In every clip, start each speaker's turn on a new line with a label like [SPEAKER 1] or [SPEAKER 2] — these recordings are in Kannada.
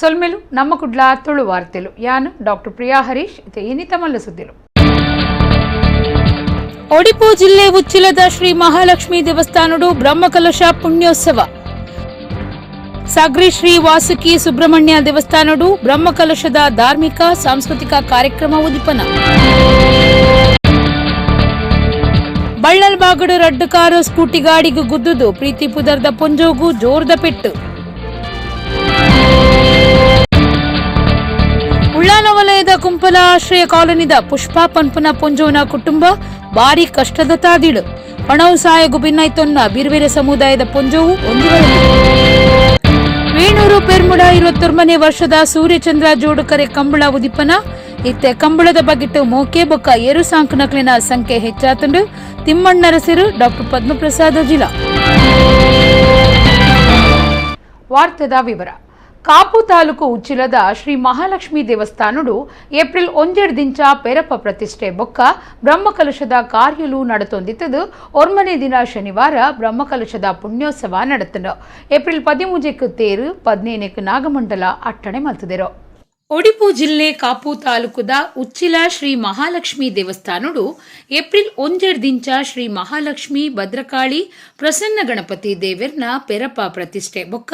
[SPEAKER 1] ಸೊಲ್ಮೆಲು ನಮ್ಮ ಕುಡ್ಲ ತುಳು ವಾರ್ತೆಲು ಯಾನು ಡಾಕ್ಟರ್ ಪ್ರಿಯಾ ಹರೀಶ್ ಇನ್ನಿತ ಮಲ್ಲ ಸುದ್ದಿಲು.
[SPEAKER 2] ಒಡಿಪು ಜಿಲ್ಲೆ ಉಚ್ಚಿಲದ ಶ್ರೀ ಮಹಾಲಕ್ಷ್ಮಿ ದೇವಸ್ಥಾನಡು ಬ್ರಹ್ಮಕಲಶ ಪುಣ್ಯೋತ್ಸವ. ಸಾಗ್ರಿ ಶ್ರೀ ವಾಸುಕಿ ಸುಬ್ರಹ್ಮಣ್ಯ ದೇವಸ್ಥಾನಡು ಬ್ರಹ್ಮಕಲಶದ ಧಾರ್ಮಿಕ ಸಾಂಸ್ಕೃತಿಕ ಕಾರ್ಯಕ್ರಮ ಉದಿಪನ. ಬಳ್ಳಲ್ ಬಾಗಡು ರಡ್ಡು ಕಾರು ಸ್ಕೂಟಿ ಗಾಡಿಗೂ ಗುದ್ದುದು ಪ್ರೀತಿ ಪುದರ್ದ ಪೊಂಜೋಗು ಜೋರ್ದ ಪೆಟ್ಟು. ಉಳ್ಳಾಲ ವಲಯದ ಕುಂಪಲ ಆಶ್ರಯ ಕಾಲೋನಿದ ಪುಷ್ಪಾ ಪನ್ಪುನ ಪೊಂಜೋನ ಕುಟುಂಬ ಭಾರಿ ಕಷ್ಟದ ತಾದಿಳು. ಹಣವು ಸಾಯಗು ಭಿನ್ನೈತೊನ್ನ ಬಿರ್ವೆರೆ ಸಮುದಾಯದ ಪೊಂಜೋವು ಒಂದು ವೇಣೂರು ಪೆರ್ಮುಡ 21ನೇ ವರ್ಷದ ಸೂರ್ಯಚಂದ್ರ ಜೋಡುಕರೆ ಕಂಬಳ ಉದಿಪನ. ಇತ್ತೆ ಕಂಬಳದ ಬಗೆಟ್ಟು ಮೋಕೆ ಬೊಕ್ಕ ಏರು ಸಾಂಕನಕ್ಲಿನ ಸಂಖ್ಯೆ ಹೆಚ್ಚಾತಂಡು ತಿಮ್ಮಣ್ಣರಸಿರು ಡಾಕ್ಟರ್ ಪದ್ಮಪ್ರಸಾದ ಜಿಲ್ಲಾ.
[SPEAKER 1] ವಾರ್ತೆದ ವಿವರ. ಕಾಪು ತಾಲೂಕು ಉಚ್ಚಿಲದ ಶ್ರೀ ಮಹಾಲಕ್ಷ್ಮಿ ದೇವಸ್ಥಾನಡು ಏಪ್ರಿಲ್ 1ದಿಂಚ ಪೆರಪ ಪ್ರತಿಷ್ಠೆ ಬೊಕ್ಕ ಬ್ರಹ್ಮಕಲಶದ ಕಾರ್ಯಲು ನಡತೊಂದಿತ್ತದು. ಒರ್ಮನೆ ದಿನ ಶನಿವಾರ ಬ್ರಹ್ಮಕಲಶದ ಪುಣ್ಯೋತ್ಸವ ನಡತಂಡು. ಏಪ್ರಿಲ್ 13ಕ್ಕೆ ತೇರು 17ಕ್ಕೆ ನಾಗಮಂಡಲ ಅಟ್ಟಣೆ ಮಲ್ತದೆರು.
[SPEAKER 2] ಒಡಿಪು ಜಿಲ್ಲೆ ಕಾಪು ತಾಲೂಕುದ ಉಚ್ಚಿಲ ಶ್ರೀ ಮಹಾಲಕ್ಷ್ಮಿ ದೇವಸ್ಥಾನಡು ಏಪ್ರಿಲ್ 1ದಿಂಚ ಶ್ರೀ ಮಹಾಲಕ್ಷ್ಮಿ ಭದ್ರಕಾಳಿ ಪ್ರಸನ್ನ ಗಣಪತಿ ದೇವರ್ನ ಪೆರಪ ಪ್ರತಿಷ್ಠೆ ಬೊಕ್ಕ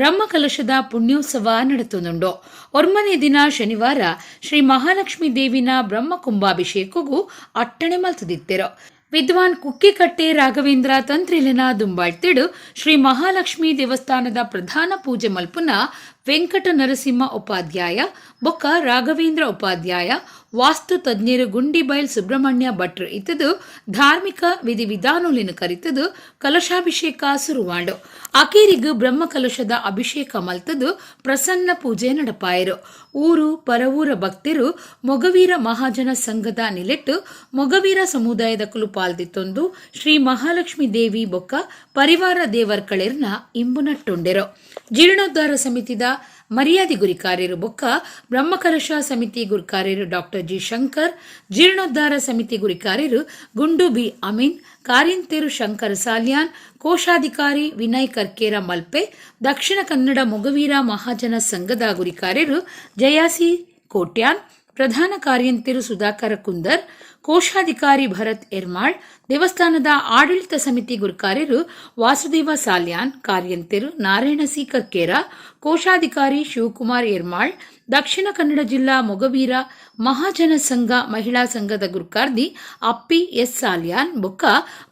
[SPEAKER 2] ಬ್ರಹ್ಮಕಲಶದ ಪುಣ್ಯೋತ್ಸವ ನಡೆತೊಂದುಂಡು. ಒರ್ಮನೆ ದಿನ ಶನಿವಾರ ಶ್ರೀ ಮಹಾಲಕ್ಷ್ಮಿ ದೇವಿನ ಬ್ರಹ್ಮ ಕುಂಭಾಭಿಷೇಕಗೂ ಅಟ್ಟಣೆ ಮಲ್ತದಿತ್ತೆರು. ವಿದ್ವಾನ್ ಕುಕ್ಕಿಕಟ್ಟೆ ರಾಘವೇಂದ್ರ ತಂತ್ರಿಲಿನ ದುಂಬಾಳ್ತಿಡು ಶ್ರೀ ಮಹಾಲಕ್ಷ್ಮಿ ದೇವಸ್ಥಾನದ ಪ್ರಧಾನ ಪೂಜೆ ಮಲ್ಪುನ ವೆಂಕಟ ನರಸಿಂಹ ಉಪಾಧ್ಯಾಯ ಬೊಕ್ಕ ರಾಘವೇಂದ್ರ ಉಪಾಧ್ಯಾಯ ವಾಸ್ತು ತಜ್ಞರು ಗುಂಡಿಬೈಲ್ ಸುಬ್ರಹ್ಮಣ್ಯ ಭಟ್ರು ಇತ್ತದು ಧಾರ್ಮಿಕ ವಿಧಿವಿಧಾನೋಲಿನ ಕರಿತದು ಕಲಶಾಭಿಷೇಕ ಸುರುವಾಂಡು. ಅಕೇರಿಗೂ ಬ್ರಹ್ಮ ಕಲಶದ ಅಭಿಷೇಕ ಮಲ್ತದು ಪ್ರಸನ್ನ ಪೂಜೆ ನಡಪಾಯರು. ಊರು ಪರವೂರ ಭಕ್ತರು ಮೊಗವೀರ ಮಹಾಜನ ಸಂಘದ ನಿಲೆಟ್ಟು ಮೊಗವೀರ ಸಮುದಾಯದ ಕುಲು ಪಾಲ್ದಿತ್ತೊಂದು ಶ್ರೀ ಮಹಾಲಕ್ಷ್ಮಿ ದೇವಿ ಬೊಕ್ಕ ಪರಿವಾರ ದೇವರ್ಕಳೆರ್ನ ಇಂಬುನಟ್ಟುಂಡೆರು. ಜೀರ್ಣೋದ್ಧಾರ ಸಮಿತಿದ ಮರ್ಯಾದೆ ಗುರಿಕಾರ್ಯರು ಬೊಕ್ಕ ಬ್ರಹ್ಮಕಲಶ ಸಮಿತಿ ಗುರಿಕಾರ್ಯರು ಡಾಕ್ಟರ್ ಜಿ ಶಂಕರ್, ಜೀರ್ಣೋದ್ಧಾರ ಸಮಿತಿ ಗುರಿಕಾರ್ಯರು ಗುಂಡು ಬಿ ಅಮೀನ್, ಕಾರ್ಯಂತೇರು ಶಂಕರ ಸಾಲ್ಯಾನ್, ಕೋಶಾಧಿಕಾರಿ ವಿನಯ್ ಕರ್ಕೇರ ಮಲ್ಪೆ, ದಕ್ಷಿಣ ಕನ್ನಡ ಮೊಗವೀರ ಮಹಾಜನ ಸಂಘದ ಗುರಿಕಾರ್ಯರು ಜಯಾಸಿ ಕೋಟ್ಯಾನ್, ಪ್ರಧಾನ ಕಾರ್ಯಂತೇರು ಸುಧಾಕರ ಕುಂದರ್, ಕೋಶಾಧಿಕಾರಿ ಭರತ್ ಎರ್ಮಾಳ್, ದೇವಸ್ಥಾನದ ಆಡಳಿತ ಸಮಿತಿ ಗುರುಕಾರ್ಯರು ವಾಸುದೇವ ಸಾಲ್ಯಾನ್, ಕಾರ್ಯಂತೇರು ನಾರಾಯಣ ಸಿ ಕರ್ಕೇರ, ಕೋಶಾಧಿಕಾರಿ ಶಿವಕುಮಾರ್ ಎರ್ಮಾಳ್, ದಕ್ಷಿಣ ಕನ್ನಡ ಜಿಲ್ಲಾ ಮೊಗವೀರ ಮಹಾಜನ ಸಂಘ ಮಹಿಳಾ ಸಂಘದ ಗುರುಕಾರ್ದಿ ಅಪ್ಪಿ ಎಸ್ ಸಾಲ್ಯಾನ್ ಬೊಕ್ಕ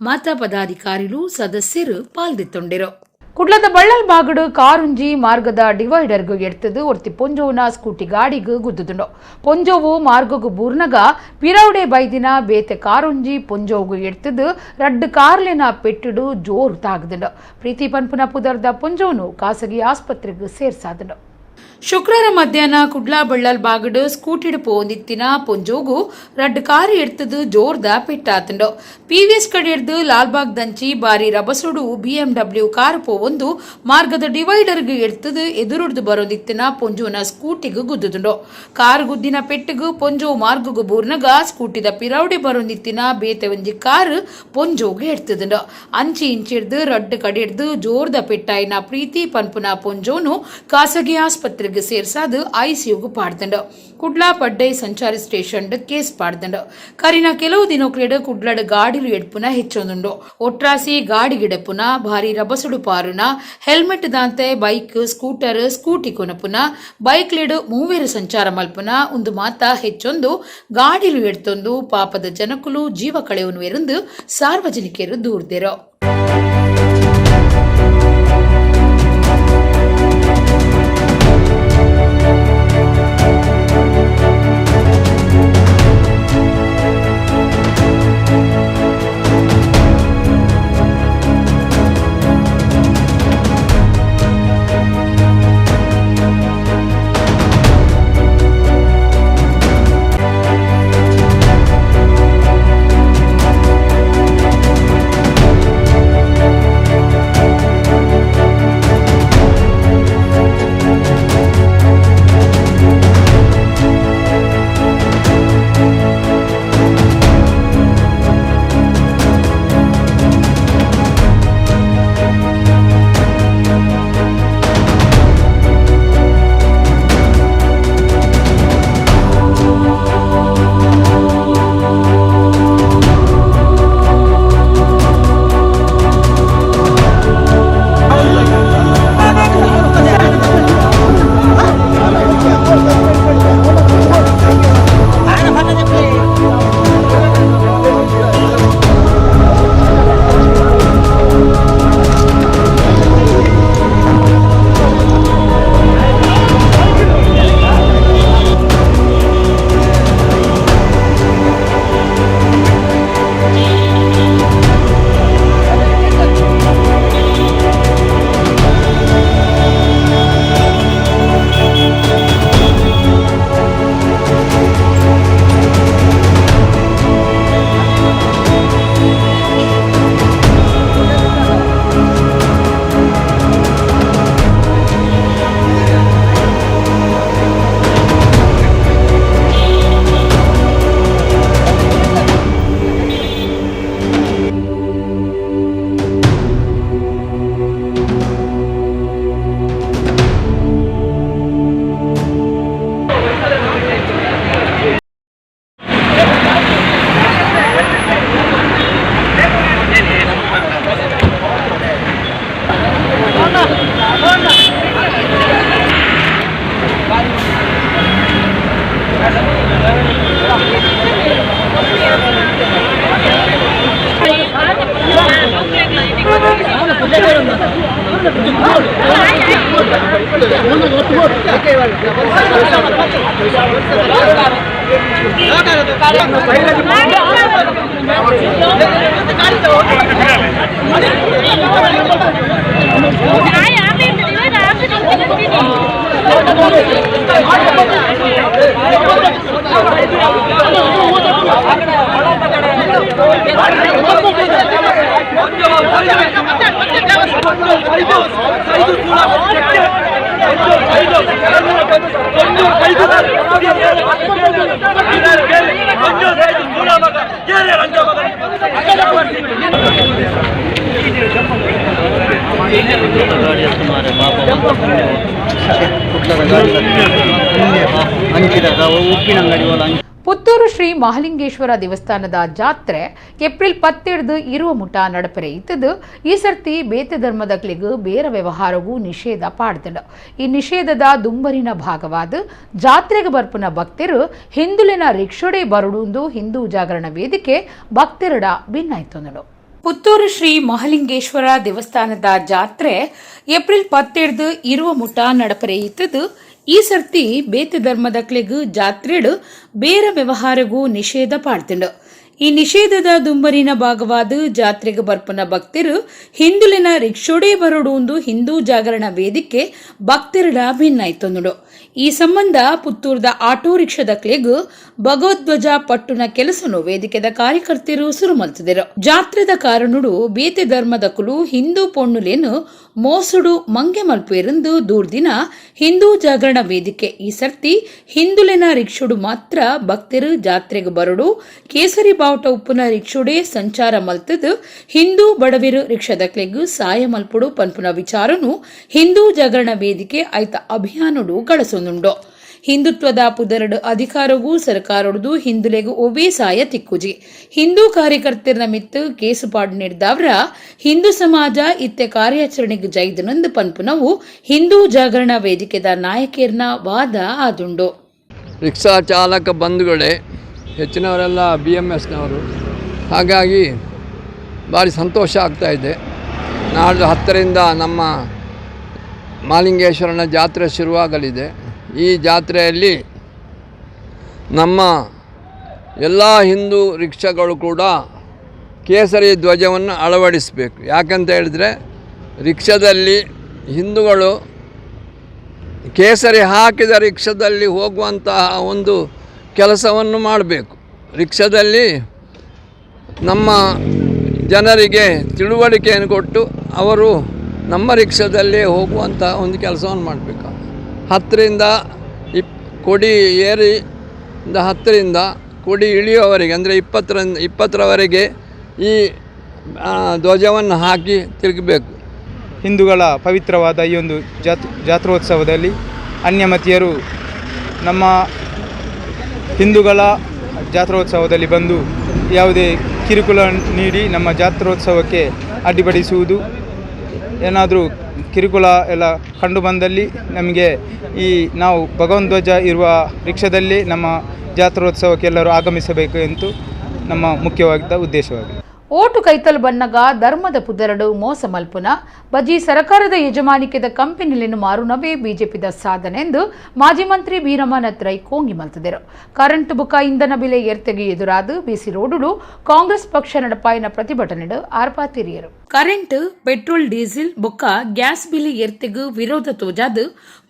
[SPEAKER 2] ಮಾತಾ ಪದಾಧಿಕಾರಿಗಳು ಸದಸ್ಯರು ಪಾಲ್ದಿತ್ತೊಂಡೆರು.
[SPEAKER 1] ಕುಡ್ಲದ ಬಳ್ಳಲ್ ಬಾಗಡು ಕಾರುಂಜಿ ಮಾರ್ಗದ ಡಿವೈಡರ್ಗೂ ಎಡ್ತದು ಒರ್ತಿ ಪೊಂಜೋನ ಸ್ಕೂಟಿ ಗಾಡಿಗೂ ಗುದ್ದುದುಂಡು. ಪೊಂಜೋವು ಮಾರ್ಗಗೂ ಬೂರ್ನಗ ಪಿರೌಡೆ ಬೈದಿನ ಬೇತೆ ಕಾರುಂಜಿ ಪೊಂಜೋವು ಎಡ್ತದು ರಡ್ಡು ಕಾರ್ಲಿನ ಪೆಟ್ಟುಡು ಜೋರು ತಾಗದುಂಡು. ಪ್ರೀತಿ ಪನ್ಪುನ ಪುದರ್ದ ಪೊಂಜೋನು ಖಾಸಗಿ ಆಸ್ಪತ್ರೆಗೂ ಸೇರ್ಸಾದುಂಡು.
[SPEAKER 2] ಶುಕ್ರವಾರ ಮಧ್ಯಾಹ್ನ ಕುಡ್ಲಾ ಬಳ್ಳಲ್ ಬಾಗಡು ಸ್ಕೂಟಿಡ್ ಪೋಂದಿತ್ತಿನ ಪೊಂಜೋಗು ರಡ್ಡು ಕಾರು ಎಡ್ತದು ಜೋರ್ದ ಪೆಟ್ಟಾತುಂಡು. ಪಿವಿಎಸ್ ಕಡೆ ಎಡ್ದು ಲಾಲ್ಬಾಗ್ ದಂಚಿ ಬಾರಿ ರಬಸುಡು BMW ಕಾರು ಪೋವೊಂದು ಮಾರ್ಗದ ಡಿವೈಡರ್ಗೆ ಎಡ್ತದು ಎದುರುಡ್ದು ಬರೋದಿತ್ತಿನ ಪೊಂಜೋನ ಸ್ಕೂಟಿಗೂ ಗುದ್ದುದುಂಡು. ಕಾರು ಗುದ್ದಿನ ಪೆಟ್ಟಿಗೂ ಪೊಂಜೋ ಮಾರ್ಗಗೂ ಬೂರ್ನಗ ಸ್ಕೂಟಿದ ಪಿರೌಡೆ ಬರೋದಿತ್ತಿನ ಬೇತೆ ಒಂಜಿ ಕಾರು ಪೊಂಜೋಗೆ ಎಡ್ತದುಂಡು. ಅಂಚಿ ಇಂಚಿಡ್ದು ರಡ್ಡು ಕಡೆ ಎಡ್ದು ಜೋರ್ದ ಪೆಟ್ಟಾಯಿನ ಪ್ರೀತಿ ಪನ್ಪುನ ಪೊಂಜೋನು ಖಾಸಗಿ ಆಸ್ಪತ್ರೆ ಸೇರ್ಸಾದು ಐಸಿಯುಗೂ ಪಾಡ್ದಂಡು. ಕುಡ್ಲಾ ಪಡ್ಡೈ ಸಂಚಾರಿ ಸ್ಟೇಷನ್ ಕೇಸ್ ಪಾಡ್ದಂಡು. ಕರಿನ ಕೆಲವು ದಿನಕ್ಲೆಡ್ ಕುಡ್ಲಡ್ ಗಾಡಿಲು ಎಡ್ಪುನ ಹೆಚ್ಚೊಂದುಂಡು. ಒಟ್ರಾಸಿ ಗಾಡಿಗಿಡಪುನ ಭಾರಿ ರಬಸುಡು ಪಾರುನ ಹೆಲ್ಮೆಟ್ ದಾಂತೆ ಬೈಕ್ ಸ್ಕೂಟರ್ ಸ್ಕೂಟಿ ಕೊನಪುನ ಬೈಕ್ಲೆಡ್ ಮೂವೇರು ಸಂಚಾರ ಮಲ್ಪುನ ಒಂದು ಮಾತ ಹೆಚ್ಚೊಂದು ಗಾಡಿಲು ಎಡ್ತೊಂದು ಪಾಪದ ಜನಕುಲು ಜೀವ ಕಳೆಯುವನು ಎರಂದು ಸಾರ್ವಜನಿಕರು ದೂರ್ದೆರು.
[SPEAKER 1] ಪುತ್ತೂರು ಶ್ರೀ ಮಹಾಲಿಂಗೇಶ್ವರ ದೇವಸ್ಥಾನದ ಜಾತ್ರೆ ಏಪ್ರಿಲ್ 17 ಇರುವ ಮುಟ ನಡಪೆರೆಯಿತದು. ಈ ಸರ್ತಿ ಬೇತೆ ಧರ್ಮದಕ್ಲಿಗೂ ಬೇರೆ ವ್ಯವಹಾರವೂ ನಿಷೇಧ ಪಾಡ್ತಂಡು. ಈ ನಿಷೇಧದ ದುಂಬರಿನ ಭಾಗವಾದ ಜಾತ್ರೆಗೆ ಬರ್ಪುನ ಭಕ್ತರು ಹಿಂದುಲಿನ ರಿಕ್ಷೋಡೆ ಬರುಡುಂದು ಹಿಂದೂ ಜಾಗರಣ ವೇದಿಕೆ ಭಕ್ತರಡ ಭಿನ್ನಾಯ್ತಂದಳು. ಪುತ್ತೂರು ಶ್ರೀ ಮಹಾಲಿಂಗೇಶ್ವರ ದೇವಸ್ಥಾನದ ಜಾತ್ರೆ ಏಪ್ರಿಲ್ 17 ಇರುವ ಮುಟ ನಡಪೆರೆಯಿತದು. ಈ ಸರ್ತಿ ಬೇತೆ ಧರ್ಮದಕ್ಲೆಗೂ ಜಾತ್ರೆಡು ಬೇರೆ ವ್ಯವಹಾರಗೂ ನಿಷೇಧ ಪಾಡ್ತಂಡು. ಈ ನಿಷೇಧದ ದುಂಬರಿನ ಭಾಗವಾದ ಜಾತ್ರೆಗೆ ಬರ್ಪನ ಭಕ್ತರು ಹಿಂದುಲಿನ ರಿಕ್ಷೋಡೆ ಬರೋಡು ಹಿಂದೂ ಜಾಗರಣ ವೇದಿಕೆ ಭಕ್ತರಡ ಭಿನ್ನಾಯ್ತಂದು. ಈ ಸಂಬಂಧ ಪುತ್ತೂರದ ಆಟೋ ರಿಕ್ಷಾದಕ್ಲೆಗೂ ಭಗವಧ್ವಜ ಪಟ್ಟುನ ಕೆಲಸನು ವೇದಿಕೆದ ಕಾರ್ಯಕರ್ತರು ಶುರು ಮಲ್ತಿದರು. ಜಾತ್ರೆದ ಕಾರಣಡು ಬೇತೆ ಧರ್ಮದಕುಲು ಹಿಂದೂ ಪೊಣ್ಣುಲೇನು ಮೋಸುಡು ಮಂಗೆ ಮಲ್ಪೇರಂದು ದೂರ್ದಿನ ಹಿಂದೂ ಜಾಗರಣ ವೇದಿಕೆ ಈ ಸರ್ತಿ ಹಿಂದುಲಿನ ರಿಕ್ಷೋಡು ಮಾತ್ರ ಭಕ್ತರು ಜಾತ್ರೆಗೆ ಬರೋಡು ಕೇಸರಿ ಬಾವುಟ ಉಪ್ಪುನ ರಿಕ್ಷೋಡೆ ಸಂಚಾರ ಮಲ್ತದು ಹಿಂದೂ ಬಡವಿರು ರಿಕ್ಷಾದಕ್ಲೆಗೂ ಸಹಾಯ ಮಲ್ಪುಡು ಪನ್ಪುನ ವಿಚಾರನು ಹಿಂದೂ ಜಾಗರಣ ವೇದಿಕೆ ಐತ ಅಭಿಯಾನಡು ಗಳಸೊಂದುಂಡು. ಹಿಂದುತ್ವದ ಪುದರಡು ಅಧಿಕಾರವೂ ಸರ್ಕಾರಡು ಹಿಂದುಲೆಗೂ ಒವೇ ಸಾಯ ತಿಕ್ಕುಜಿ ಹಿಂದೂ ಕಾರ್ಯಕರ್ತರ ಮಿತ್ತು ಕೇಸುಪಾಡು ನೀಡಿದವರ ಹಿಂದೂ ಸಮಾಜ ಇತ್ತೆ ಕಾರ್ಯಾಚರಣೆಗೆ ಜೈದನೊಂದು ಪನ್ಪುನವು ಹಿಂದೂ ಜಾಗರಣ ವೇದಿಕೆದ ನಾಯಕರ್ನ ವಾದ ಆದುಂಡು.
[SPEAKER 3] ರಿಕ್ಷಾ ಚಾಲಕ ಬಂಧುಗಳೇ ಹೆಚ್ಚಿನವರೆಲ್ಲ BMSನವರು, ಹಾಗಾಗಿ ಭಾರಿ ಸಂತೋಷ ಆಗ್ತಾಯಿದೆ. ನಾಳೆ 10ರಿಂದ ನಮ್ಮ ಮಹಾಲಿಂಗೇಶ್ವರನ ಜಾತ್ರೆ ಶುರುವಾಗಲಿದೆ. ಈ ಜಾತ್ರೆಯಲ್ಲಿ ನಮ್ಮ ಎಲ್ಲ ಹಿಂದೂ ರಿಕ್ಷಾಗಳು ಕೂಡ ಕೇಸರಿ ಧ್ವಜವನ್ನು ಅಳವಡಿಸಬೇಕು. ಯಾಕಂತ ಹೇಳಿದರೆ ರಿಕ್ಷಾದಲ್ಲಿ ಹಿಂದೂಗಳು ಕೇಸರಿ ಹಾಕಿದ ರಿಕ್ಷಾದಲ್ಲಿ ಹೋಗುವಂತಹ ಒಂದು ಕೆಲಸವನ್ನು ಮಾಡಬೇಕು. ರಿಕ್ಷಾದಲ್ಲಿ ನಮ್ಮ ಜನರಿಗೆ ತಿಳುವಳಿಕೆಯನ್ನು ಕೊಟ್ಟು ಅವರು ನಮ್ಮ ರಿಕ್ಷಾದಲ್ಲೇ ಹೋಗುವಂಥ ಒಂದು ಕೆಲಸವನ್ನು ಮಾಡಬೇಕು. 10ರಿಂದ ಕೊಡಿ ಏರಿಯಿಂದ 10ರಿಂದ ಕೊಡಿ ಇಳಿಯುವವರೆಗೆ ಅಂದರೆ 20ರವರೆಗೆ ಈ ಧ್ವಜವನ್ನು ಹಾಕಿ ತಿರುಗಬೇಕು.
[SPEAKER 4] ಹಿಂದೂಗಳ ಪವಿತ್ರವಾದ ಈ ಒಂದು ಜಾತ್ರೋತ್ಸವದಲ್ಲಿ ಅನ್ಯಮತೀಯರು ನಮ್ಮ ಹಿಂದೂಗಳ ಜಾತ್ರೋತ್ಸವದಲ್ಲಿ ಬಂದು ಯಾವುದೇ ಕಿರುಕುಳ ನೀಡಿ ನಮ್ಮ ಜಾತ್ರೋತ್ಸವಕ್ಕೆ ಅಡ್ಡಿಪಡಿಸುವುದು, ಏನಾದರೂ ಕಿರುಕುಳ ಎಲ್ಲ ಕಂಡು ಬಂದಲ್ಲಿ ನಮಗೆ ನಾವು ಭಗವಧ್ವಜ ಇರುವ ರಿಕ್ಷಾದಲ್ಲಿ ನಮ್ಮ ಜಾತ್ರೋತ್ಸವಕ್ಕೆ ಎಲ್ಲರೂ ಆಗಮಿಸಬೇಕು ಎಂದು ನಮ್ಮ ಮುಖ್ಯವಾದ ಉದ್ದೇಶವಾಗಿದೆ.
[SPEAKER 1] ಓಟು ಕೈತಲು ಬನ್ನಗ ಧರ್ಮದ ಪುದರಡು ಮೋಸ ಮಲ್ಪುನ ಬಜಿ ಸರ್ಕಾರದ ಯಜಮಾನಿಕೆದ ಕಂಪನಿಲಿನ ಮಾರುನವೇ ಬಿಜೆಪಿದ ಸಾಧನೆ ಎಂದು ಮಾಜಿ ಮಂತ್ರಿ ಬೀರಮ್ಮನತ್ ರೈ ಕೋಂಗಿ ಮಲ್ತಿದರು. ಕರೆಂಟ್ ಬುಕ ಇಂಧನ ಬೆಲೆ ಏರ್ತೆಗೆ ಎದುರಾದ ಬಿಸಿ ರೋಡುಡು ಕಾಂಗ್ರೆಸ್ ಪಕ್ಷ ನಡಪಾಯಿನ ಪ್ರತಿಭಟನೆಡು ಆರ್ಪಾತಿರಿಯರು. ಕರೆಂಟ್, ಪೆಟ್ರೋಲ್, ಡೀಸೆಲ್ ಬೊಕ್ಕ ಗ್ಯಾಸ್ ಬೆಲೆ ಏರ್ತೆಗೂ ವಿರೋಧ ತೋಜಾದು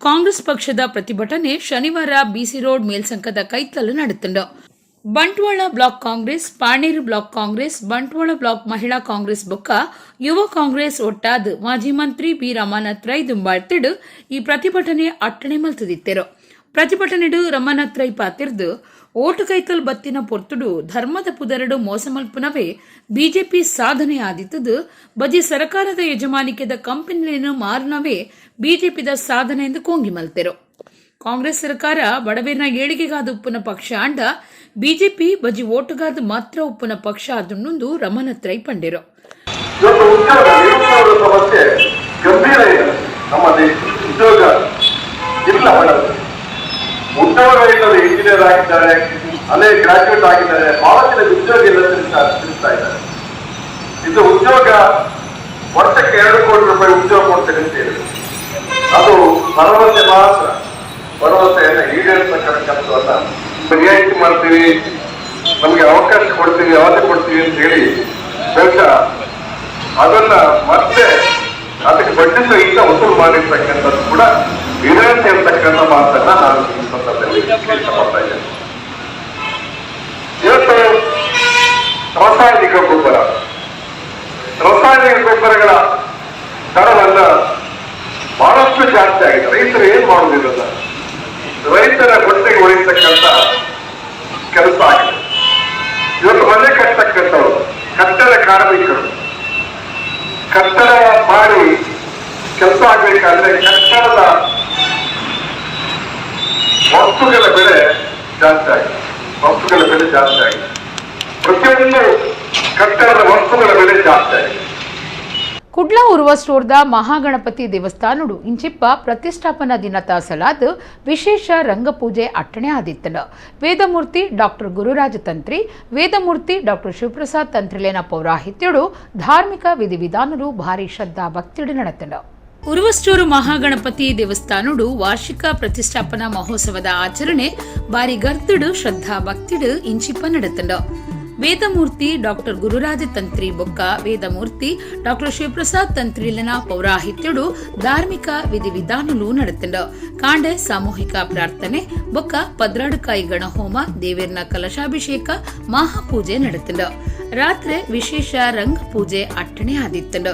[SPEAKER 1] ಕಾಂಗ್ರೆಸ್ ಪಕ್ಷದ ಪ್ರತಿಭಟನೆ ಶನಿವಾರ ಬಿಸಿ ರೋಡ್ ಮೇಲ್ಸಂಕದ ಕೈತಲು ನಡೆತಂಡು. ಬಂಟ್ವಾಳ ಬ್ಲಾಕ್ ಕಾಂಗ್ರೆಸ್, ಪಾಣೇರು ಬ್ಲಾಕ್ ಕಾಂಗ್ರೆಸ್, ಬಂಟ್ವಾಳ ಬ್ಲಾಕ್ ಮಹಿಳಾ ಕಾಂಗ್ರೆಸ್ ಬೊಕ್ಕ ಯುವ ಕಾಂಗ್ರೆಸ್ ಒಟ್ಟಾದ ಮಾಜಿ ಮಂತ್ರಿ ಬಿ ರಮಾನಾಥ್ ರೈ ದುಂಬಾಳ್ತಿಡು ಈ ಪ್ರತಿಭಟನೆ ಅಟ್ಟಣೆ ಮಲ್ತದಿತ್ತೆರು. ಪ್ರತಿಭಟನೆಡು ರಮಾನಾಥ್ ರೈ ಪಾತಿರ್ದು ಓಟು ಕೈತಲ್ ಬತ್ತಿನ ಪೊರ್ತುಡು ಧರ್ಮದ ಪುದರಡು ಮೋಸ ಮಲ್ಪುನವೇ ಬಿಜೆಪಿ ಸಾಧನೆ ಆದಿತ್ತದು ಬಜಿ ಸರ್ಕಾರದ ಯಜಮಾನಿಕೆದ ಕಂಪನಿಯನ್ನು ಮಾರುನವೇ ಬಿಜೆಪಿದ ಸಾಧನೆ ಎಂದು ಕೋಂಗಿ ಮಲ್ತೆರು. ಕಾಂಗ್ರೆಸ್ ಸರ್ಕಾರ ಬಡವೇನ ಏಳಿಗೆಗಾದ ಉಪ್ಪುನ ಪಕ್ಷ ಅಂಡ ಬಿಜೆಪಿ ಬಜಿ ಓಟುಗಾದ ಮಾತ್ರ ಉಪ್ಪುನ ಪಕ್ಷ ಅದನ್ನೊಂದು ರಮಾನಾಥ್ ರೈ ಪಂಡಿರು.
[SPEAKER 5] ಸಮಸ್ಯೆ ಗಂಭೀರ ಇದೆ. ನಮ್ಮ ಉದ್ಯೋಗ ಇಲ್ಲ, ಉದ್ಯೋಗ ಇಲ್ಲದೆ ಇಂಜಿನಿಯರ್ ಆಗಿದ್ದಾರೆ, ಅಲ್ಲೇ ಗ್ರಾಜ್ಯುಯೇಟ್ ಆಗಿದ್ದಾರೆ, ಬಹಳ ಜನ ಉದ್ಯೋಗ ಇಲ್ಲ ತಿಳಿಸ್ತಾ ಇದ್ದಾರೆ. ಇದು ಉದ್ಯೋಗ ವರ್ಷಕ್ಕೆ 2 ಕೋಟಿ ರೂಪಾಯಿ ಉದ್ಯೋಗ ಕೊಡ್ತೇನೆ ಅಂತ ಹೇಳಿದ್ರು. ಅದು ಭರವಸೆ ಮಾತ್ರ. ಭರವಸೆಯನ್ನು ಈಡೇರಿಸತಕ್ಕಂಥ ಕೆಲಸವನ್ನ ರಿಯಾಯಿತಿ ಮಾಡ್ತೀವಿ, ನಮಗೆ ಅವಕಾಶ ಕೊಡ್ತೀವಿ, ಅವಧಿ ಕೊಡ್ತೀವಿ ಅಂತ ಹೇಳಿ ಬಹುಶಃ ಅದನ್ನ ಮತ್ತೆ ಅದಕ್ಕೆ ಬಡ್ಡಿ ಸಹಿತ ವಸೂಲು ಮಾಡಿರ್ತಕ್ಕಂಥದ್ದು ಕೂಡ ಇದೆ ಅಂತ ಹೇಳ್ತಕ್ಕಂಥ ಮಾತನ್ನ ನಾನು ಈ ಸಂದರ್ಭದಲ್ಲಿ ಇಷ್ಟಪಡ್ತಾ ಇದ್ದೇನೆ. ಇವತ್ತು ರಾಸಾಯನಿಕ ಗೊಬ್ಬರಗಳ ದರವನ್ನ ಬಹಳಷ್ಟು ಜಾಸ್ತಿ ಆಗಿದೆ. ರೈತರು ಏನ್ ಮಾಡುವುದಿಲ್ಲ, ರೈತರ ಹೊಟ್ಟೆಗೆ ಹೊಳಿತಕ್ಕಂಥ ಕೆಲಸ ಆಗಿದೆ. ಇವತ್ತು ಮನೆ ಕಟ್ಟತಕ್ಕಂಥವ್ರು, ಕಟ್ಟಡ ಕಾರ್ಮಿಕರು, ಕಟ್ಟಡ ಮಾಡಿ ಕೆಲಸ ಆಗ್ಬೇಕಾದ್ರೆ ಕಟ್ಟಡದ ವಸ್ತುಗಳ ಬೆಲೆ ಜಾಸ್ತಿ ಆಗಿದೆ. ಪ್ರತಿಯೊಂದು ಕಟ್ಟಡದ ವಸ್ತುಗಳ ಬೆಲೆ ಜಾಸ್ತಿ ಆಗಿದೆ.
[SPEAKER 1] ಕುಡ್ಲಾ ಉರುವ ಸ್ಟೋರ್ದ ಮಹಾಗಣಪತಿ ದೇವಸ್ಥಾನಡು ಇಂಚಿಪ್ಪ ಪ್ರತಿಷ್ಠಾಪನಾ ದಿನ ತಾಸಲಾದ ವಿಶೇಷ ರಂಗಪೂಜೆ ಅಟ್ಟಣೆ ಆದಿತ್ತನ ವೇದಮೂರ್ತಿ ಡಾಕ್ಟರ್ ಗುರುರಾಜ ತಂತ್ರಿ, ವೇದಮೂರ್ತಿ ಡಾಕ್ಟರ್ ಶಿವಪ್ರಸಾದ್ ತಂತ್ರಿಲೇನ ಪೌರಾಹಿತ್ಯಡು ಧಾರ್ಮಿಕ ವಿಧಿವಿಧಾನರು ಭಾರಿ ಶ್ರದ್ಧಾ ಭಕ್ತಿಡು ನಡೆತನ.
[SPEAKER 2] ಉರುವಸ್ಟೂರು ಮಹಾಗಣಪತಿ ದೇವಸ್ಥಾನಡು ವಾರ್ಷಿಕ ಪ್ರತಿಷ್ಠಾಪನಾ ಮಹೋತ್ಸವದ ಆಚರಣೆ ಬಾರಿ ಗರ್ತುಡು ಶ್ರದ್ಧಾ ಭಕ್ತಿಡು ಇಂಚಿಪ್ಪ ನಡೆತಂಡ. ವೇದಮೂರ್ತಿ ಡಾಕ್ಟರ್ ಗುರುರಾಜ ತಂತ್ರಿ ಬೊಕ್ಕ ವೇದಮೂರ್ತಿ ಡಾಕ್ಟರ್ ಶಿವಪ್ರಸಾದ್ ತಂತ್ರಿಲನ ಪೌರಾಹಿತ್ಯಡು ಧಾರ್ಮಿಕ ವಿಧಿವಿಧಾನಲು ನಡೆತಂಡ. ಕಾಂಡೆ ಸಾಮೂಹಿಕ ಪ್ರಾರ್ಥನೆ ಬೊಕ್ಕ ಪದ್ರಾಡುಕಾಯಿ ಗಣಹೋಮ, ದೇವೇರ್ನ ಕಲಶಾಭಿಷೇಕ, ಮಹಾಪೂಜೆ ನಡೆತಂಡ. ರಾತ್ರಿ ವಿಶೇಷ ರಂಗ ಪೂಜೆ ಅಟ್ಟಣೆ ಆದಿತ್ತಂಡ.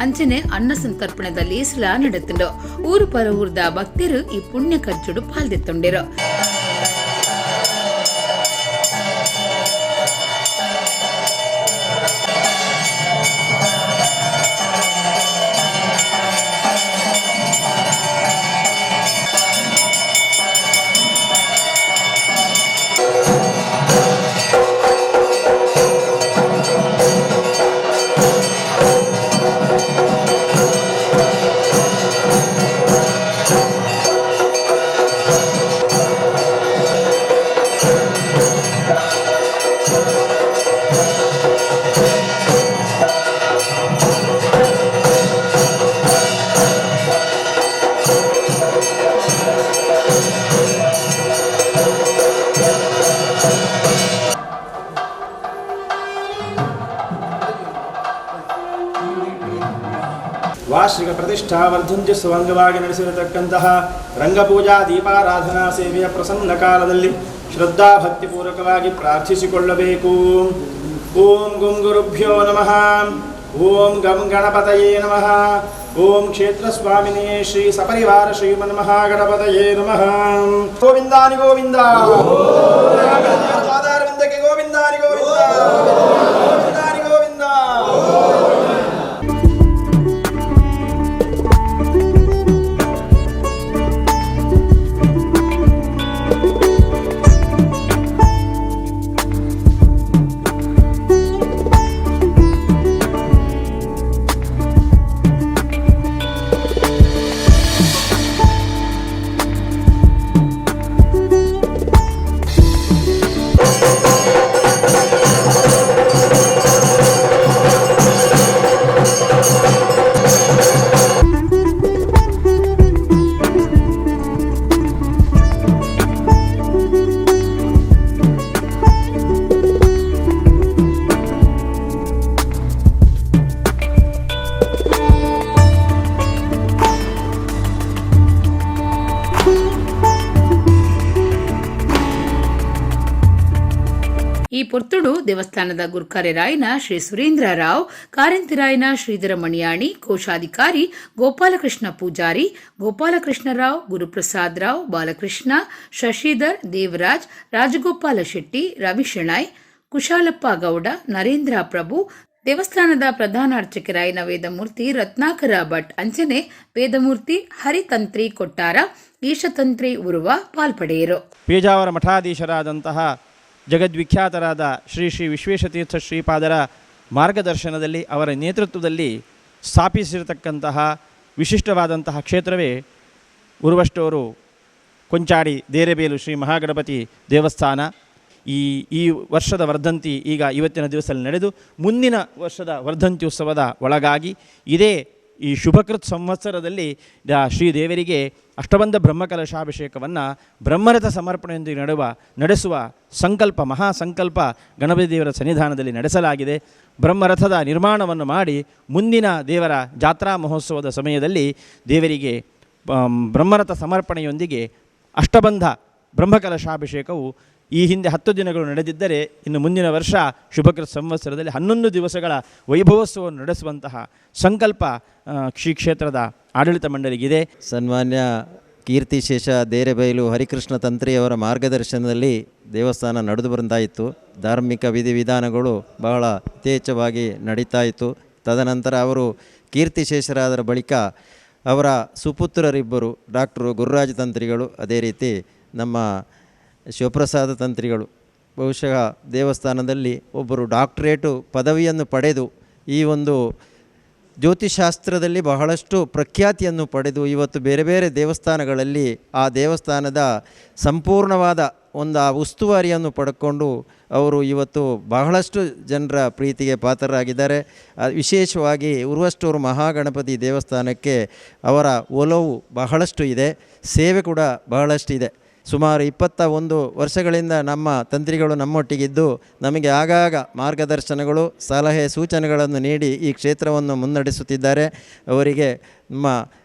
[SPEAKER 2] ಅಂಚನೆ ಅನ್ನ ಸಂತರ್ಪಣೆದಲ್ಲಿ ಲೇಸಲ ನಡೆತಂಡ. ಊರು ಪರವೂರ್ದ ಭಕ್ತರು ಈ ಪುಣ್ಯ ಖರ್ಚುಡು ಪಾಲ್ದೆತ್ತೊಂಡೆರ.
[SPEAKER 6] ವಾರ್ಷಿಕ ಪ್ರತಿಷ್ಠಾವರ್ಧಂತ್ಯುತ್ಸವ ಅಂಗವಾಗಿ ನಡೆಸಿರತಕ್ಕಂತಹ ರಂಗಪೂಜಾ ದೀಪಾರಾಧನಾ ಸೇವೆಯ ಪ್ರಸನ್ನ ಕಾಲದಲ್ಲಿ ಶ್ರದ್ಧಾ ಭಕ್ತಿಪೂರ್ವಕವಾಗಿ ಪ್ರಾರ್ಥಿಸಿಕೊಳ್ಳಬೇಕು. ಓಂ ಗುಂ ಗುರುಭ್ಯೋ ನಮಃ. ಓಂ ಗಂ ಗಣಪತಯೇ ನಮಃ. ಓಂ ಕ್ಷೇತ್ರ ಸ್ವಾಮಿನೇ ಶ್ರೀ ಸಪರಿವಾರ ಶ್ರೀಮನ್ಮಹಾಗಣಪತಯೇ ನಮಃ. ಗೋವಿಂದಾನಿ ಗೋವಿಂದ, ಪಾದಾರವಿಂದಕ್ಕೆ ಗೋವಿಂದಾನಿ ಗೋವಿಂದ, ಗೋವಿಂದಾನಿ ಗೋವಿಂದ.
[SPEAKER 2] ಈ ಪೊರ್ತುಡು ದೇವಸ್ಥಾನದ ಗುರ್ಕಾರ್ಯರಾಯನ ಶ್ರೀ ಸುರೇಂದ್ರ ರಾವ್, ಕಾರಂತಿರಾಯನ ಶ್ರೀಧರ ಮಣಿಯಾಣಿ, ಕೋಶಾಧಿಕಾರಿ ಗೋಪಾಲಕೃಷ್ಣ ಪೂಜಾರಿ, ಗೋಪಾಲಕೃಷ್ಣ ರಾವ್, ಗುರುಪ್ರಸಾದ್ ರಾವ್, ಬಾಲಕೃಷ್ಣ, ಶಶಿಧರ್, ದೇವರಾಜ್, ರಾಜಗೋಪಾಲ ಶೆಟ್ಟಿ, ರವಿಶೆಣಾಯ್, ಕುಶಾಲಪ್ಪ ಗೌಡ, ನರೇಂದ್ರ ಪ್ರಭು, ದೇವಸ್ಥಾನದ ಪ್ರಧಾನ ಅರ್ಚಕರಾಯನ ವೇದಮೂರ್ತಿ ರತ್ನಾಕರ ಭಟ್ ಅಂಚನೆ ವೇದಮೂರ್ತಿ ಹರಿತಂತ್ರಿ ಕೊಟ್ಟಾರ, ಈಶತಂತ್ರಿ ಉರುವ ಪಾಲ್ಪಡೆಯರು.
[SPEAKER 6] ಪೇಜಾವರ ಮಠಾಧೀಶರಾದಂತಹ ಜಗದ್ವಿಖ್ಯಾತರಾದ ಶ್ರೀ ಶ್ರೀ ವಿಶ್ವೇಶತೀರ್ಥ ಶ್ರೀಪಾದರ ಮಾರ್ಗದರ್ಶನದಲ್ಲಿ ಅವರ ನೇತೃತ್ವದಲ್ಲಿ ಸ್ಥಾಪಿಸಿರತಕ್ಕಂತಹ ವಿಶಿಷ್ಟವಾದಂತಹ ಕ್ಷೇತ್ರವೇ ಉರುವಷ್ಟೂರು ಕೊಂಚಾಡಿ ದೇರೆಬೇಲು ಶ್ರೀ ಮಹಾಗಣಪತಿ ದೇವಸ್ಥಾನ. ಈ ವರ್ಷದ ವರ್ಧಂತಿ ಈಗ ಇವತ್ತಿನ ದಿವಸದಲ್ಲಿ ನಡೆದು ಮುಂದಿನ ವರ್ಷದ ವರ್ಧಂತ್ಯುತ್ಸವದ ಒಳಗಾಗಿ ಇದೇ ಈ ಶುಭಕೃತ್ ಸಂವತ್ಸರದಲ್ಲಿ ಶ್ರೀದೇವರಿಗೆ ಅಷ್ಟಬಂಧ ಬ್ರಹ್ಮಕಲಶಾಭಿಷೇಕವನ್ನು ಬ್ರಹ್ಮರಥ ಸಮರ್ಪಣೆಯೊಂದಿಗೆ ನಡೆಸುವ ಸಂಕಲ್ಪ ಮಹಾಸಂಕಲ್ಪ ಗಣಪತಿ ದೇವರ ಸನ್ನಿಧಾನದಲ್ಲಿ ನಡೆಸಲಾಗಿದೆ. ಬ್ರಹ್ಮರಥದ ನಿರ್ಮಾಣವನ್ನು ಮಾಡಿ ಮುಂದಿನ ದೇವರ ಜಾತ್ರಾ ಮಹೋತ್ಸವದ ಸಮಯದಲ್ಲಿ ದೇವರಿಗೆ ಬ್ರಹ್ಮರಥ ಸಮರ್ಪಣೆಯೊಂದಿಗೆ ಅಷ್ಟಬಂಧ ಬ್ರಹ್ಮಕಲಶಾಭಿಷೇಕವು ಈ ಹಿಂದೆ 10 ದಿನಗಳು ನಡೆದಿದ್ದರೆ ಇನ್ನು ಮುಂದಿನ ವರ್ಷ ಶುಭಕೃತ್ ಸಂವತ್ಸರದಲ್ಲಿ 11 ದಿವಸಗಳ ವೈಭವೋತ್ಸವವನ್ನು ನಡೆಸುವಂತಹ ಸಂಕಲ್ಪ ಶ್ರೀ ಕ್ಷೇತ್ರದ ಆಡಳಿತ ಮಂಡಳಿಗಿದೆ.
[SPEAKER 7] ಸನ್ಮಾನ್ಯ ಕೀರ್ತಿಶೇಷ ದೇರೆಬೈಲು ಹರಿಕೃಷ್ಣ ತಂತ್ರಿಯವರ ಮಾರ್ಗದರ್ಶನದಲ್ಲಿ ದೇವಸ್ಥಾನ ನಡೆದು ಬಂದಾಯಿತು. ಧಾರ್ಮಿಕ ವಿಧಿವಿಧಾನಗಳು ಬಹಳ ಯಥೇಚ್ಛವಾಗಿ ನಡೀತಾ ಇತ್ತು. ತದನಂತರ ಅವರು ಕೀರ್ತಿಶೇಷರಾದರ ಬಳಿಕ ಅವರ ಸುಪುತ್ರರಿಬ್ಬರು ಡಾಕ್ಟರ್ ಗುರುರಾಜ ತಂತ್ರಿಗಳು, ಅದೇ ರೀತಿ ನಮ್ಮ ಶಿವಪ್ರಸಾದ ತಂತ್ರಿಗಳು ಬಹುಶಃ ದೇವಸ್ಥಾನದಲ್ಲಿ ಒಬ್ಬರು ಡಾಕ್ಟರೇಟು ಪದವಿಯನ್ನು ಪಡೆದು ಈ ಒಂದು ಜ್ಯೋತಿಷಾಸ್ತ್ರದಲ್ಲಿ ಬಹಳಷ್ಟು ಪ್ರಖ್ಯಾತಿಯನ್ನು ಪಡೆದು ಇವತ್ತು ಬೇರೆ ಬೇರೆ ದೇವಸ್ಥಾನಗಳಲ್ಲಿ ಆ ದೇವಸ್ಥಾನದ ಸಂಪೂರ್ಣವಾದ ಒಂದು ಉಸ್ತುವಾರಿಯನ್ನು ಪಡ್ಕೊಂಡು ಅವರು ಇವತ್ತು ಬಹಳಷ್ಟು ಜನರ ಪ್ರೀತಿಗೆ ಪಾತ್ರರಾಗಿದ್ದಾರೆ. ವಿಶೇಷವಾಗಿ ಉರ್ವಷ್ಟೂರು ಮಹಾಗಣಪತಿ ದೇವಸ್ಥಾನಕ್ಕೆ ಅವರ ಒಲವು ಬಹಳಷ್ಟು ಇದೆ, ಸೇವೆ ಕೂಡ ಬಹಳಷ್ಟು ಇದೆ. ಸುಮಾರು 21 ವರ್ಷಗಳಿಂದ ನಮ್ಮ ತಂತ್ರಿಗಳು ನಮ್ಮೊಟ್ಟಿಗಿದ್ದು ನಮಗೆ ಆಗಾಗ ಮಾರ್ಗದರ್ಶನಗಳು ಸಲಹೆ ಸೂಚನೆಗಳನ್ನು ನೀಡಿ ಈ ಕ್ಷೇತ್ರವನ್ನು ಮುನ್ನಡೆಸುತ್ತಿದ್ದಾರೆ. ಅವರಿಗೆ ನಮ್ಮ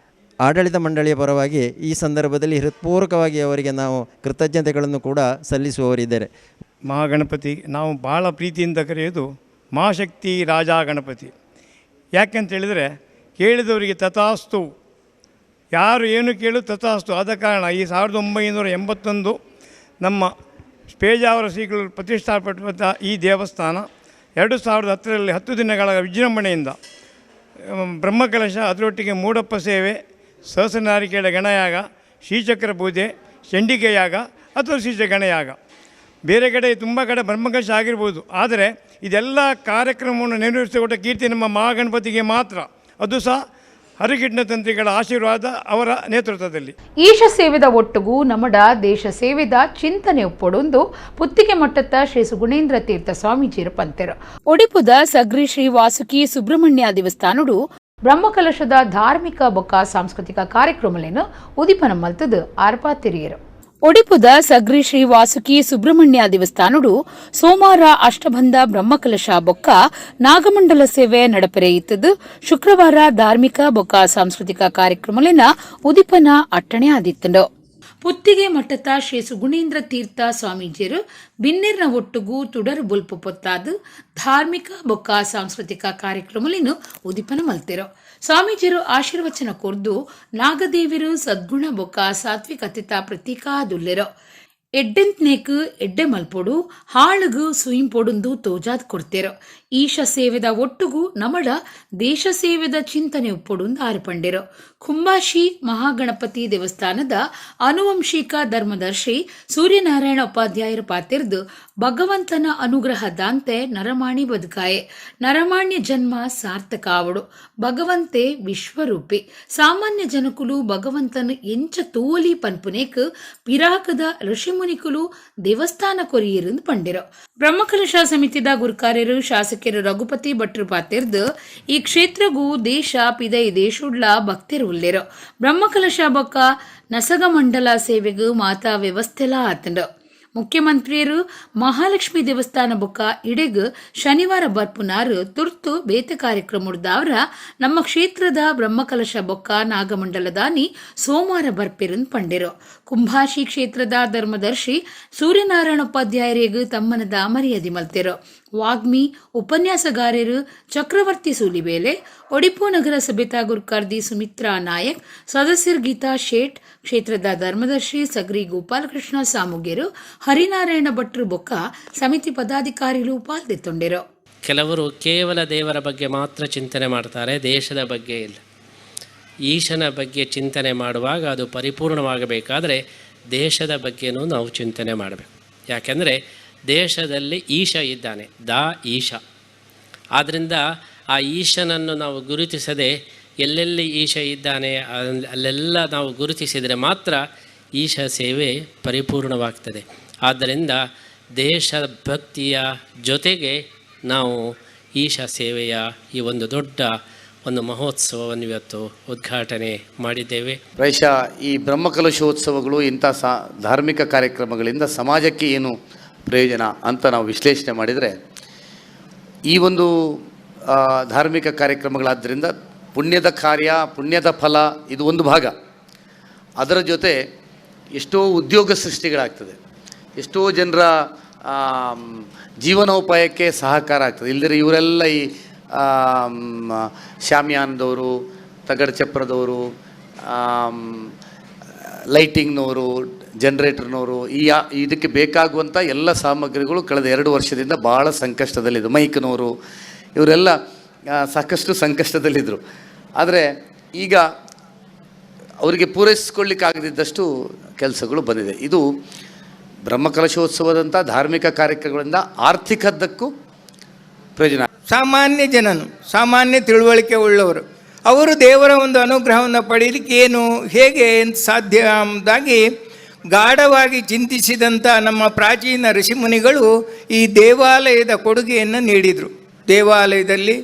[SPEAKER 7] ಆಡಳಿತ ಮಂಡಳಿಯ ಪರವಾಗಿ ಈ ಸಂದರ್ಭದಲ್ಲಿ ಹೃತ್ಪೂರ್ವಕವಾಗಿ ಅವರಿಗೆ ನಾವು ಕೃತಜ್ಞತೆಗಳನ್ನು ಕೂಡ ಸಲ್ಲಿಸುವವರಿದ್ದಾರೆ.
[SPEAKER 8] ಮಹಾಗಣಪತಿ ನಾವು ಭಾಳ ಪ್ರೀತಿಯಿಂದ ಕರೆಯೋದು ಮಹಾಶಕ್ತಿ ರಾಜ ಗಣಪತಿ. ಯಾಕೆಂತ ಹೇಳಿದರೆ ಕೇಳಿದವರಿಗೆ ತಥಾಸ್ತು, ಯಾರು ಏನು ಕೇಳು ತಥಾಸ್ತು. ಆದ ಕಾರಣ ಈ 1981 ನಮ್ಮ ಪೇಜಾವರ ಶ್ರೀಗಳು ಪ್ರತಿಷ್ಠಾಪಟ್ಟ ಈ ದೇವಸ್ಥಾನ 2010ರಲ್ಲಿ 10 ದಿನಗಳ ವಿಜೃಂಭಣೆಯಿಂದ ಬ್ರಹ್ಮಕಲಶ, ಅದರೊಟ್ಟಿಗೆ ಮೂಡಪ್ಪ ಸೇವೆ, ಸಹಸ್ರನಾರಿಕೇಳ ಗಣಯಾಗ, ಶ್ರೀಚಕ್ರ ಪೂಜೆ, ಚಂಡಿಕೆಯಾಗ ಅಥವಾ ಶ್ರೀಚ ಗಣಯಾಗ, ಬೇರೆ ಕಡೆ ತುಂಬ ಕಡೆ ಬ್ರಹ್ಮಕಲಶ ಆಗಿರ್ಬೋದು. ಆದರೆ ಇದೆಲ್ಲ ಕಾರ್ಯಕ್ರಮವನ್ನು ನೆರವೇರಿಸಿಕೊಟ್ಟ ಕೀರ್ತಿ ನಮ್ಮ ಮಹಾಗಣಪತಿಗೆ ಮಾತ್ರ. ಅದು ಸಹ ಹರಿಕೃಷ್ಣ ತಂತ್ರಿಗಳ ಆಶೀರ್ವಾದ ಅವರ ನೇತೃತ್ವದಲ್ಲಿ.
[SPEAKER 1] ಈಶ ಸೇವೆದ ಒಟ್ಟುಗೂ ನಮ್ಮಡ ದೇಶ ಸೇವೆದ ಚಿಂತನೆ ಒಪ್ಪೊಡೊಂದು ಪುತ್ತಿಗೆ ಮಟ್ಟದ ಶ್ರೀ ಸುಗುಣೇಂದ್ರ ತೀರ್ಥ ಸ್ವಾಮೀಜಿಯರು ಪಂತೆರು.
[SPEAKER 2] ಒಡಿಪುದ ಸಗ್ರಿ ಶ್ರೀ ವಾಸುಕಿ ಸುಬ್ರಹ್ಮಣ್ಯ ದೇವಸ್ಥಾನಡು
[SPEAKER 1] ಬ್ರಹ್ಮಕಲಶದ ಧಾರ್ಮಿಕ ಬೊಕ್ಕ ಸಾಂಸ್ಕೃತಿಕ ಕಾರ್ಯಕ್ರಮಗಳನ್ನು ಉದಿಪನ ಮಲ್ತದು ಆರ್ಪಾತಿರಿಯರು.
[SPEAKER 2] ಒಡಿಪುದ ಸಗ್ರಿ ಶ್ರೀ ವಾಸುಕಿ ಸುಬ್ರಹ್ಮಣ್ಯ ದೇವಸ್ಥಾನಡು ಸೋಮವಾರ ಅಷ್ಟಬಂಧ ಬ್ರಹ್ಮಕಲಶ ಬೊಕ್ಕ ನಾಗಮಂಡಲ ಸೇವೆ ನಡಪೆರೆಯಿತದು. ಶುಕ್ರವಾರ ಧಾರ್ಮಿಕ ಬೊಕ್ಕ ಸಾಂಸ್ಕೃತಿಕ ಕಾರ್ಯಕ್ರಮಲಿನ ಉದಿಪನ ಅಟ್ಟಣೆ ಆದಿತ್ತಂಡು. ಪುತ್ತಿಗೆ ಮಠದ ಶ್ರೀ ಸುಗುಣೇಂದ್ರ ತೀರ್ಥ ಸ್ವಾಮೀಜಿಯರು ಬಿನ್ನಿರ್ನ ಒಟ್ಟುಗೂ ತುಡರು ಬುಲ್ಪು ಪೊತ್ತಾದು ಧಾರ್ಮಿಕ ಬೊಕ್ಕ ಸಾಂಸ್ಕೃತಿಕ ಕಾರ್ಯಕ್ರಮಲಿನ ಉದಿಪನ ಮಲ್ತಿರೋ. ಸ್ವಾಮೀಜಿಯರು ಆಶೀರ್ವಚನ ಕೊರ್ದು ನಾಗದೇವಿರು ಸದ್ಗುಣ ಬೊಕ್ಕ ಸಾತ್ವಿಕತೆತ ಪ್ರತೀಕ ದುಲ್ಲೆರೋ. ಎಡ್ಡೆಂತ್ನೇಕ್ ಎಡ್ಡೆ ಮಲ್ಪೊಡು ಹಾಳುಗು ಸುಯಿಂಪೊಡುಂದು ತೋಜಾದ್ ಕೊಡ್ತೇರೋ. ಈಶ ಸೇವೆದ ಒಟ್ಟುಗೂ ನಮಡ ದೇಶ ಸೇವೆದ ಚಿಂತನೆ ಉಪ್ಪೊಡುಂದು ಆರ್ಪಂಡೆರೋ. ಕುಂಬಾಶಿ ಮಹಾಗಣಪತಿ ದೇವಸ್ಥಾನದ ಅನುವಂಶಿಕ ಧರ್ಮದರ್ಶಿ ಸೂರ್ಯನಾರಾಯಣ ಉಪಾಧ್ಯಾಯರ ಪಾತಿರ್ದು ಭಗವಂತನ ಅನುಗ್ರಹದಾಂತೆ ನರಮಾಣಿ ಬದುಕಾಯೆ, ನರಮಾಣ್ಯ ಜನ್ಮ ಸಾರ್ಥಕ ಆವಡು, ಭಗವಂತೆ ವಿಶ್ವರೂಪಿ, ಸಾಮಾನ್ಯ ಜನಕುಲು ಭಗವಂತನ ಎಂಚ ತೂವಲಿ ಪನ್ಪುನೇಕ್ ಪಿರಾಕದ ಋಷಿಮುನಿಕುಲು ದೇವಸ್ಥಾನ ಕೊರಿಯರಿಂದ ಪಂಡಿರೋ. ಬ್ರಹ್ಮಕಲಶ ಸಮಿತಿದ ಗುರುಕಾರ್ಯರು ಶಾಸಕರು ರಘುಪತಿ ಭಟ್ರು ಪಾತಿರ್ದು ಈ ಕ್ಷೇತ್ರಗೂ ದೇಶ ಪಿದೈ ದೇಶುಡ್ಲ ಭಕ್ತರು ಉಲ್ಲೇರೋ. ಬ್ರಹ್ಮಕಲಶ ಬೊಕ್ಕ ನಸಗ ಮಂಡಲ ಸೇವೆಗೂ ಮಾತಾ ವ್ಯವಸ್ಥೆಲ ಆತಂಡು. ಮುಖ್ಯಮಂತ್ರಿಯರು ಮಹಾಲಕ್ಷ್ಮಿ ದೇವಸ್ಥಾನ ಬೊಕ್ಕ ಇಡೆಗ್ ಶನಿವಾರ ಬರ್ಪುನಾರು ತುರ್ತು ಬೇತೆ ಕಾರ್ಯಕ್ರಮದಾವ್ರ ನಮ್ಮ ಕ್ಷೇತ್ರದ ಬ್ರಹ್ಮಕಲಶ ಬೊಕ್ಕ ನಾಗಮಂಡಲದಾನಿ ಸೋಮವಾರ ಬರ್ಪಿರಂದ್ ಪಂಡಿರೋ. ಕುಂಭಾಶಿ ಕ್ಷೇತ್ರದ ಧರ್ಮದರ್ಶಿ ಸೂರ್ಯನಾರಾಯಣ ಉಪಾಧ್ಯಾಯರಿಗೂ ತಮ್ಮನದ ಮರ್ಯಾದೆ ಮಲ್ತಿರೋ. ವಾಗ್ಮಿ ಉಪನ್ಯಾಸಗಾರರು ಚಕ್ರವರ್ತಿ ಸೂಲಿಬೇಲೆ, ಒಡಿಪು ನಗರ ಸಭೆತಾ ಗುರುಕಾರ್ದಿ ಸುಮಿತ್ರಾ ನಾಯಕ್, ಸದಸ್ಯರು ಗೀತಾ ಶೇಟ್, ಕ್ಷೇತ್ರದ ಧರ್ಮದರ್ಶಿ ಸಗ್ರಿ ಗೋಪಾಲಕೃಷ್ಣ ಸಾಮುಗೇರು, ಹರಿನಾರಾಯಣ ಭಟ್ರು ಬೊಕ್ಕ ಸಮಿತಿ ಪದಾಧಿಕಾರಿಗಳು ಪಾಲ್ಗೊಳ್ಳಿರೋ.
[SPEAKER 9] ಕೆಲವರು ಕೇವಲ ದೇವರ ಬಗ್ಗೆ ಮಾತ್ರ ಚಿಂತನೆ ಮಾಡ್ತಾರೆ, ದೇಶದ ಬಗ್ಗೆ ಇಲ್ಲ. ಈಶನ ಬಗ್ಗೆ ಚಿಂತನೆ ಮಾಡುವಾಗ ಅದು ಪರಿಪೂರ್ಣವಾಗಬೇಕಾದರೆ ದೇಶದ ಬಗ್ಗೆನೂ ನಾವು ಚಿಂತನೆ ಮಾಡಬೇಕು. ಯಾಕೆಂದರೆ ದೇಶದಲ್ಲಿ ಈಶ ಇದ್ದಾನೆ, ಈಶ. ಆದ್ದರಿಂದ ಆ ಈಶನನ್ನು ನಾವು ಗುರುತಿಸದೆ ಎಲ್ಲೆಲ್ಲಿ ಈಶ ಇದ್ದಾನೆ ಅಲ್ಲೆಲ್ಲ ನಾವು ಗುರುತಿಸಿದರೆ ಮಾತ್ರ ಈಶ ಸೇವೆ ಪರಿಪೂರ್ಣವಾಗ್ತದೆ. ಆದ್ದರಿಂದ ದೇಶ ಭಕ್ತಿಯ ಜೊತೆಗೆ ನಾವು ಈಶ ಸೇವೆಯ ಈ ಒಂದು ದೊಡ್ಡ ಒಂದು ಮಹೋತ್ಸವವನ್ನು ಇವತ್ತು ಉದ್ಘಾಟನೆ ಮಾಡಿದ್ದೇವೆ.
[SPEAKER 10] ಪ್ರಾಯಶಃ ಈ ಬ್ರಹ್ಮಕಲಶೋತ್ಸವಗಳು ಇಂಥ ಧಾರ್ಮಿಕ ಕಾರ್ಯಕ್ರಮಗಳಿಂದ ಸಮಾಜಕ್ಕೆ ಏನು ಪ್ರಯೋಜನ ಅಂತ ನಾವು ವಿಶ್ಲೇಷಣೆ ಮಾಡಿದರೆ, ಈ ಒಂದು ಧಾರ್ಮಿಕ ಕಾರ್ಯಕ್ರಮಗಳಾದ್ದರಿಂದ ಪುಣ್ಯದ ಕಾರ್ಯ, ಪುಣ್ಯದ ಫಲ ಇದು ಒಂದು ಭಾಗ. ಅದರ ಜೊತೆ ಎಷ್ಟೋ ಉದ್ಯೋಗ ಸೃಷ್ಟಿಗಳಾಗ್ತದೆ, ಎಷ್ಟೋ ಜನರ ಜೀವನೋಪಾಯಕ್ಕೆ ಸಹಕಾರ ಆಗ್ತದೆ. ಇಲ್ಲದ್ರೆ ಇವರೆಲ್ಲ ಈ ಶಾಮಿಯಾನದವರು, ತಗಡು ಚಪ್ರದವರು, ಲೈಟಿಂಗ್ನವರು, ಜನ್ರೇಟರ್ನವರು, ಇದಕ್ಕೆ ಬೇಕಾಗುವಂಥ ಎಲ್ಲ ಸಾಮಗ್ರಿಗಳು ಕಳೆದ 2 ವರ್ಷದಿಂದ ಭಾಳ ಸಂಕಷ್ಟದಲ್ಲಿದ್ದು, ಮೈಕ್ನವರು ಇವರೆಲ್ಲ ಸಾಕಷ್ಟು ಸಂಕಷ್ಟದಲ್ಲಿದ್ದರು. ಆದರೆ ಈಗ ಅವರಿಗೆ ಪೂರೈಸಿಕೊಳ್ಳಿಕ್ಕಾಗದಿದ್ದಷ್ಟು ಕೆಲಸಗಳು ಬಂದಿದೆ. ಇದು ಬ್ರಹ್ಮಕಲಶೋತ್ಸವದಂಥ ಧಾರ್ಮಿಕ ಕಾರ್ಯಕ್ರಮಗಳಿಂದ ಆರ್ಥಿಕದ್ದಕ್ಕೂ ಪ್ರಯೋಜನ.
[SPEAKER 11] ಸಾಮಾನ್ಯ ಜನನು, ಸಾಮಾನ್ಯ ತಿಳುವಳಿಕೆ ಉಳ್ಳವರು, ಅವರು ದೇವರ ಒಂದು ಅನುಗ್ರಹವನ್ನು ಪಡೀಲಿಕ್ಕೆ ಏನು ಹೇಗೆ ಸಾಧ್ಯ ಎಂಬುದಾಗಿ ಗಾಢವಾಗಿ ಚಿಂತಿಸಿದಂಥ ನಮ್ಮ ಪ್ರಾಚೀನ ಋಷಿಮುನಿಗಳು ಈ ದೇವಾಲಯದ ಕೊಡುಗೆಯನ್ನು ನೀಡಿದರು. ದೇವಾಲಯದಲ್ಲಿ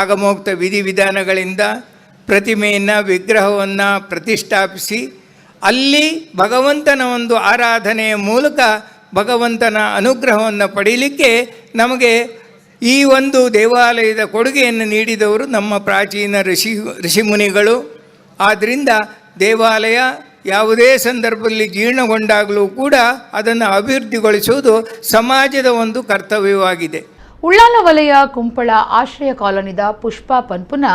[SPEAKER 11] ಆಗಮೋಕ್ತ ವಿಧಿವಿಧಾನಗಳಿಂದ ಪ್ರತಿಮೆಯನ್ನು, ವಿಗ್ರಹವನ್ನು ಪ್ರತಿಷ್ಠಾಪಿಸಿ ಅಲ್ಲಿ ಭಗವಂತನ ಒಂದು ಆರಾಧನೆಯ ಮೂಲಕ ಭಗವಂತನ ಅನುಗ್ರಹವನ್ನು ಪಡೀಲಿಕ್ಕೆ ನಮಗೆ ಈ ಒಂದು ದೇವಾಲಯದ ಕೊಡುಗೆಯನ್ನು ನೀಡಿದವರು ನಮ್ಮ ಪ್ರಾಚೀನ ಋಷಿಮುನಿಗಳು. ಆದ್ದರಿಂದ ದೇವಾಲಯ ಯಾವುದೇ ಸಂದರ್ಭದಲ್ಲಿ ಜೀರ್ಣಗೊಂಡಾಗಲೂ ಕೂಡ ಅದನ್ನು ಅಭಿವೃದ್ಧಿಗೊಳಿಸುವುದು ಸಮಾಜದ ಒಂದು ಕರ್ತವ್ಯವಾಗಿದೆ.
[SPEAKER 1] ಉಳ್ಳಾಲ ವಲಯ ಕುಂಪಳ ಆಶ್ರಯ ಕಾಲೋನಿದ ಪುಷ್ಪ ಪನ್ಪುನ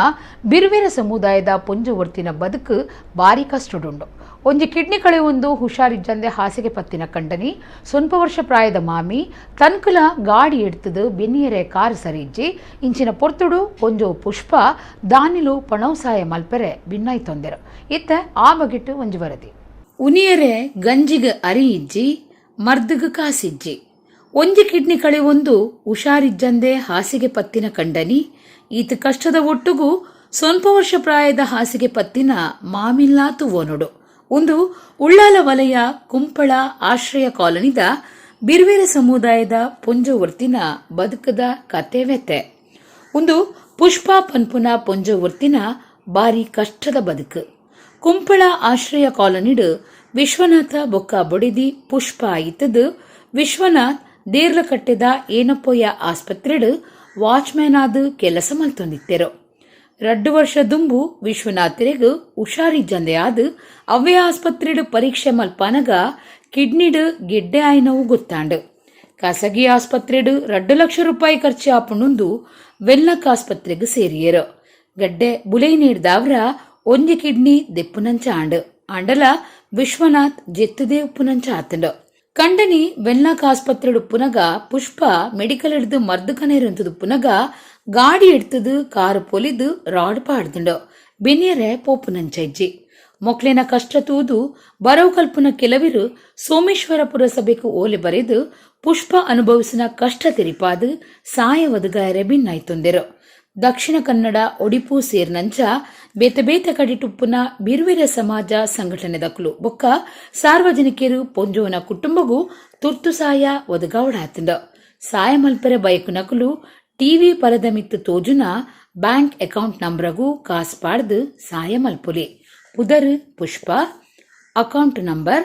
[SPEAKER 1] ಬಿರುವಿರ ಸಮುದಾಯದ ಪೊಂಜುವರ್ತಿನ ಬದುಕು ಬಾರಿ ಕಷ್ಟಡುಂಡು. ಒಂಜಿ ಕಿಡ್ನಿ ಕಳೆಯೊಂದು ಹುಷಾರಿಜ್ಜಂದೆ ಹಾಸಿಗೆ ಪತ್ತಿನ ಕಂಡನಿ ಸ್ವಲ್ಪ ವರ್ಷ ಪ್ರಾಯದ ಮಾಮಿ ತನ್ಕುಲ ಗಾಡಿ ಎಡ್ತದು ಬೆನ್ನಿಯರೆ ಕಾರು ಸರಿಜ್ಜಿ ಇಂಚಿನ ಪೊರ್ತುಡು ಒಂಜೋ ಪುಷ್ಪ ದಾನಿಲು ಪಣೌಸಾಯ ಮಲ್ಪೆರೆ ಭಿನ್ನಾಯಿ ತೊಂದೆರು. ಇತ್ತ ಆ ಬಗೆಟ್ಟು ಒಂಜಿ ವರದಿ.
[SPEAKER 2] ಉನಿಯರೆ ಗಂಜಿಗ ಅರಿ ಇಜ್ಜಿ ಮರ್ದಗ ಕಾಸಿಜ್ಜಿ ಒಂಜಿ ಕಿಡ್ನಿ ಕಳೆಯೊಂದು ಹುಷಾರಿಜ್ಜಂದೆ ಹಾಸಿಗೆ ಪತ್ತಿನ ಕಂಡನಿ ಈತ ಕಷ್ಟದ ಒಟ್ಟುಗೂ ಸ್ವಲ್ಪ ವರ್ಷ ಪ್ರಾಯದ ಹಾಸಿಗೆ ಪತ್ತಿನ ಮಾಮಿಲ್ಲಾತು ಓನೊಡು. ಒಂದು ಉಳ್ಳಾಲ ವಲಯ ಕುಂಪಳ ಆಶ್ರಯ ಕಾಲೋನಿದ ಬಿರ್ವೇರ ಸಮುದಾಯದ ಪೊಂಜವರ್ತಿನ ಬದುಕದ ಕತೆವೆತೆ. ಒಂದು ಪುಷ್ಪ ಪನ್ಪುನ ಪೊಂಜವರ್ತಿನ ಬಾರಿ ಕಷ್ಟದ ಬದುಕು. ಕುಂಪಳ ಆಶ್ರಯ ಕಾಲೋನಿಡು ವಿಶ್ವನಾಥ ಬೊಕ್ಕ ಬೊಡಿದಿ ಪುಷ್ಪ ಆಯಿತದು. ವಿಶ್ವನಾಥ್ ದೇರ್ಲ ಕಟ್ಟೆದ ಏನಪ್ಪೊಯ್ಯ ಆಸ್ಪತ್ರೆಡು ವಾಚ್ಮ್ಯಾನ್ ಆದು ಕೆಲಸ ಮಲ್ತೊಂದಿತ್ತೆರು. 2 ವರ್ಷ ದುಂಬು ವಿಶ್ವನಾಥರಿಗೂ ಹುಷಾರಿಜ್ಜಂದೆ ಆದು ಅವ್ಯ ಆಸ್ಪತ್ರೆಡು ಪರೀಕ್ಷೆ ಮಲ್ಪನಗ ಕಿಡ್ನಿಡು ಗೆಡ್ಡೆ ಆಯ್ನವು ಗೊತ್ತಾಂಡು. ಖಾಸಗಿ ಆಸ್ಪತ್ರೆಡು 2 ಲಕ್ಷ ರೂಪಾಯಿ ಖರ್ಚು ಆಪುಣುಂದು ವೆಲ್ಲಕ್ ಆಸ್ಪತ್ರೆಗೆ ಸೇರಿಯರು. ಗಡ್ಡೆ ಬುಲೈ ನೀಡ್ದಾವ್ರ ಒಂಜಿ ಕಿಡ್ನಿ ದೆಪ್ಪುನಂಚ ಆಂಡು ಆಂಡಲ ವಿಶ್ವನಾಥ್ ಜೆತ್ತುದೇ ಉಪ್ಪುನಂಚ ಆತಂಡು. ಕಂಡನಿ ವೆಲ್ಲಕ್ ಆಸ್ಪತ್ರೆಡು ಪುನಗ ಪುಷ್ಪ ಮೆಡಿಕಲ್ ಹಿಡ್ದು ಮರ್ದಕನೇರಂತದು ಪುನಗ ಗಾಡಿ ಎಡ್ತದು ಕಾರು ಪೊಲಿದು ರಾಡ್ ಪಾಡ್ದುಂಡು ಬೆನಿಯರೆ ಪೋಪುನಂಚಜ್ಜಿ ಮೊಕ್ಲಿನ ಕಷ್ಟ ತೂದು ಬರವು ಕಲ್ಪನ ಕೆಲವಿರು ಸೋಮೇಶ್ವರ ಪುರಸಭೆಗೂ ಓಲೆ ಬರೆದು ಪುಷ್ಪ ಅನುಭವಿಸಿನ ಕಷ್ಟ ತೆರಿಪಾದು ಸಾಯ ಒದಗಾಯರೆ ಭಿನ್ನಾಯ್ತೊಂದೆರು. ದಕ್ಷಿಣ ಕನ್ನಡ ಒಡಿಪು ಸೇರ್ನಂಚ ಬೇತ ಕಡಿಟುಪ್ಪುನ ಬಿರ್ವಿರ ಸಮಾಜ ಸಂಘಟನೆದಕ್ಲು ಬೊಕ್ಕ ಸಾರ್ವಜನಿಕರು ಪೊಂಜುವನ ಕುಟುಂಬಗೂ ತುರ್ತು ಸಾಯ ಒದಗಾವಡಾತಂಡ. ಸಾಯ ಮಲ್ಪೆರೆ ಬಯಕು ನಕಲು ಟಿವಿ ಪರದ ಮಿತ್ತು ತೋಜುನ ಬ್ಯಾಂಕ್ ಅಕೌಂಟ್ ನಂಬರಗೂ ಕಾಸು ಪಾಡ್ದು ಸಾಯ ಮಲ್ಪುಲಿ. ಪುದರ್ ಪುಷ್ಪ ಅಕೌಂಟ್ ನಂಬರ್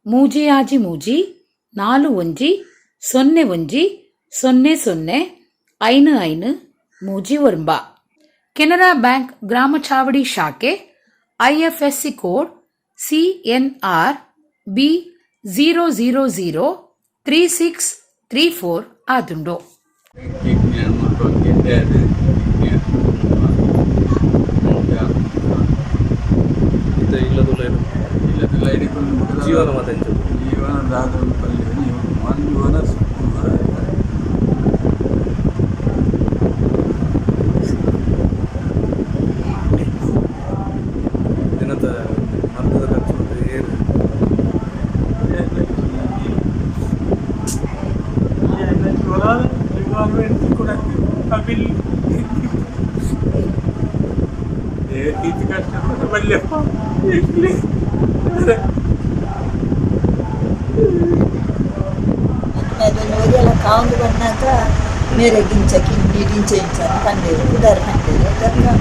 [SPEAKER 2] 3141010055 ಕೆನರಾ ಬ್ಯಾಂಕ್ ಗ್ರಾಮ ಚಾವಡಿ ಶಾಖೆ IFSC ಕೋಡ್ CNR B0003634 ಆದುಂಡು.
[SPEAKER 12] ಜೀವನ ದಿನದ ಮರ್ದದ ಖರ್ಚು ಏನು ಇದು ಕಷ್ಟಪಟ್ಟು ಬಲ್ಯಪ್ಪ
[SPEAKER 13] ಎಲ್ಲ ಕಾಂದು ಬಂದಾಗ ಮೇರೆ ಗಿಂಚ ಕಿಂಡಿ ಡಿಂಚ ಇಂಚ ಕಂಡೇರು ಉದಾರ ಕಂಡೇರು ಅದಕ್ಕೆ